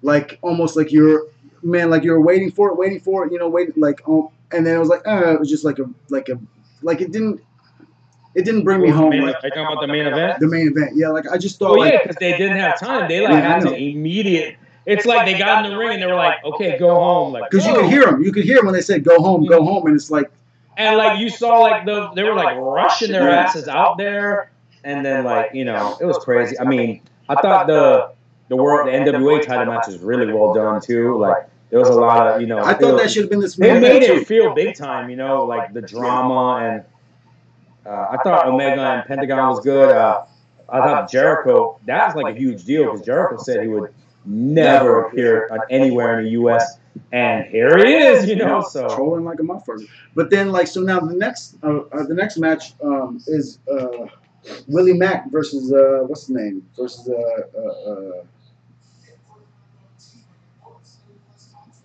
like, almost like you're waiting for it, you know, and then it was like, it was just like it didn't bring me home. Are you talking about the main event? The main event, yeah. Like, I just thought, because they didn't have time. They, like, had to immediate... It's like they got in the ring and they were like, okay, go home. Like, because you could hear them. You could hear when they said, go home. And it's like... And, like, you saw, like, they were, like, rushing their asses out there. And then, like, you know, it was crazy. I mean, I thought the NWA title match was really well done, too. Like, there was a lot of, you know... I thought that should have been this... They made it feel big time, you know, like, the drama. And I thought Omega and Pentagon was good. I thought Jericho, that was, like, a huge deal because Jericho said he would never appear anywhere in the U.S. And here he is, you know, so trolling like a motherfucker. But then, like, so now the next match is Willie Mack versus what's his name versus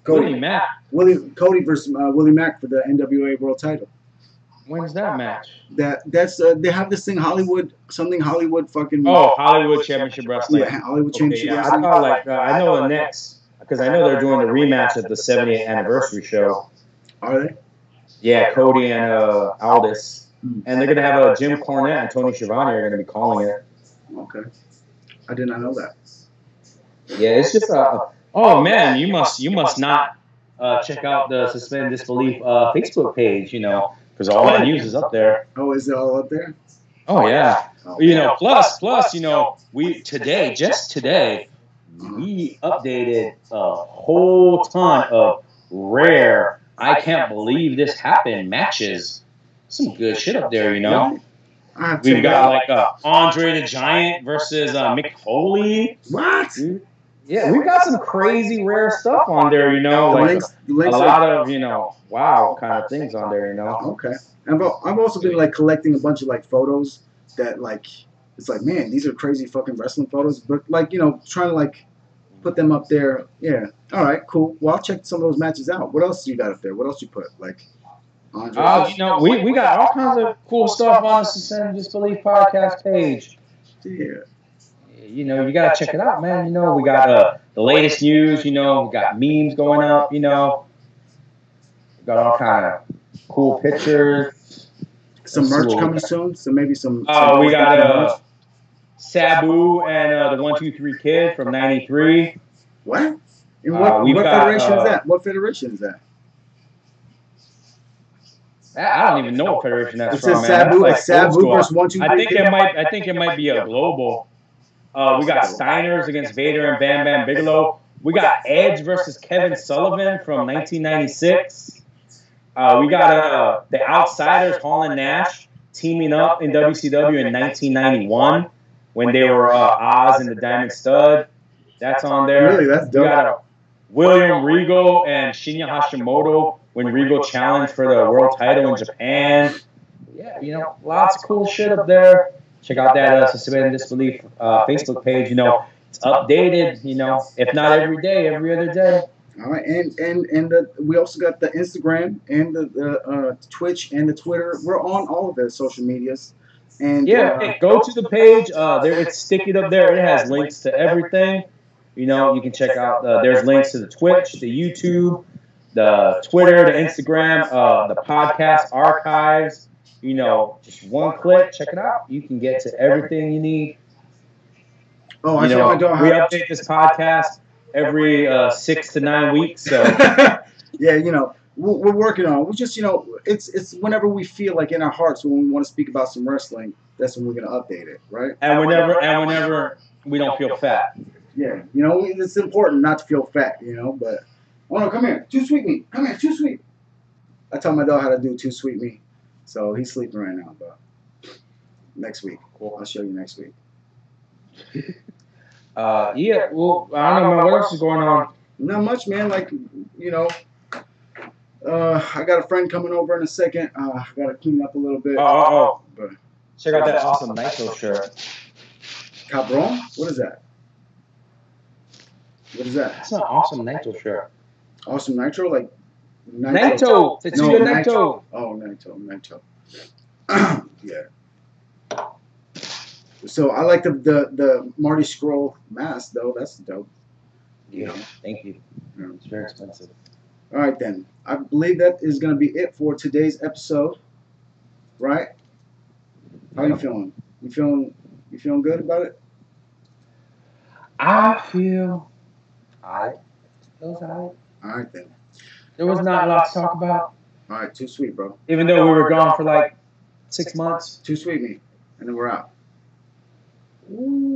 Cody Mack. Cody versus Willie Mack for the NWA World Title. When's that match? That's they have this thing Hollywood fucking. Oh, Hollywood Championship Wrestling. Yeah, Hollywood Championship Wrestling. I thought like I know the next because I know they're doing the rematch at the 70th anniversary show. Are they? Yeah, Cody and Aldis, and they're gonna have Jim Cornette and Tony Schiavone are gonna be calling it. Okay, I did not know that. Yeah, it's just oh man, you must not check out the Suspend Disbelief Facebook page, you know. Because all that news is up there. Oh, is it all up there? Oh yeah. You know, plus, you know, just today, we updated a whole ton of rare, I can't believe this happened matches. Some good shit up there, you know. We've got like Andre the Giant versus Mick Foley. What? Yeah, we've got some crazy rare stuff on there, you know, like a lot of, you know, wow kind of things on there, you know. Okay. I've also been like collecting a bunch of like photos that like, it's like, man, these are crazy fucking wrestling photos, but like, you know, trying to like put them up there. Yeah. All right, cool. Well, I'll check some of those matches out. What else you got up there? What else you put? Like, Andre? You know, we got all kinds of cool stuff on the Suspend Disbelief Podcast page. Yeah. You know, you gotta check it out, man. You know, we got the latest news. You know, we got memes going up. You know, we got all kind of cool pictures. Some merch coming soon. So maybe some. We got Sabu and the 1-2-3 Kid from '93. What? And what federation is that? What federation is that? I don't even know what federation that's from. It says Sabu, like Sabu versus 1-2-3. I think it might be a global. We got Steiners against Vader and Bam Bam Bigelow. We got Edge versus Kevin Sullivan from 1996. We got the Outsiders, Hall and Nash, teaming up in WCW in 1991 when they were Oz and the Diamond Stud. That's on there. Really, that's dope. We got William Regal and Shinya Hashimoto when Regal challenged for the world title in Japan. Yeah, you know, lots of cool shit up there. check out that Suspend Disbelief Facebook page. You know, it's updated. You know, if not every day, every other day. All right, and we also got the Instagram and the Twitch and the Twitter. We're on all of the social medias. And yeah, go to the page. There, it's sticky up there. It has links to everything. You know, you can check out. There's links to the Twitch, the YouTube, the Twitter, the Instagram, the podcast archives. You know, just one click, check it out. You can get to everything you need. Oh, you know, we update this podcast every 6 to 9 weeks. So yeah, you know, we're working on it. We just, you know, it's whenever we feel like in our hearts when we want to speak about some wrestling, that's when we're gonna update it, right? And whenever we don't feel fat. Yeah, you know, it's important not to feel fat, you know. But oh no, come here, too sweet me, come here, too sweet. I taught my dog how to do too sweet me, so he's sleeping right now. But next week, cool. I'll show you next week. Yeah, well, I don't know, man. What else is going on? Not much, man. Like, you know, I got a friend coming over in a second. I got to clean up a little bit. But check out that awesome Nitro shirt. Cabron? What is that? What is that? That's an awesome Nitro shirt. Awesome Nitro? Like Nitro. No, Nitro. Oh, Nitro. Yeah. So I like the Marty Scurll mask though. That's dope. Yeah. Thank you. Yeah. It's very expensive. All right then. I believe that is going to be it for today's episode. Right? How you feeling? You feeling good about it? I feel alright. It was alright. All right then. There was not a lot to talk about. All right, too sweet, bro. Even though we were gone for like 6 months. Too sweet me, and then we're out. Ooh.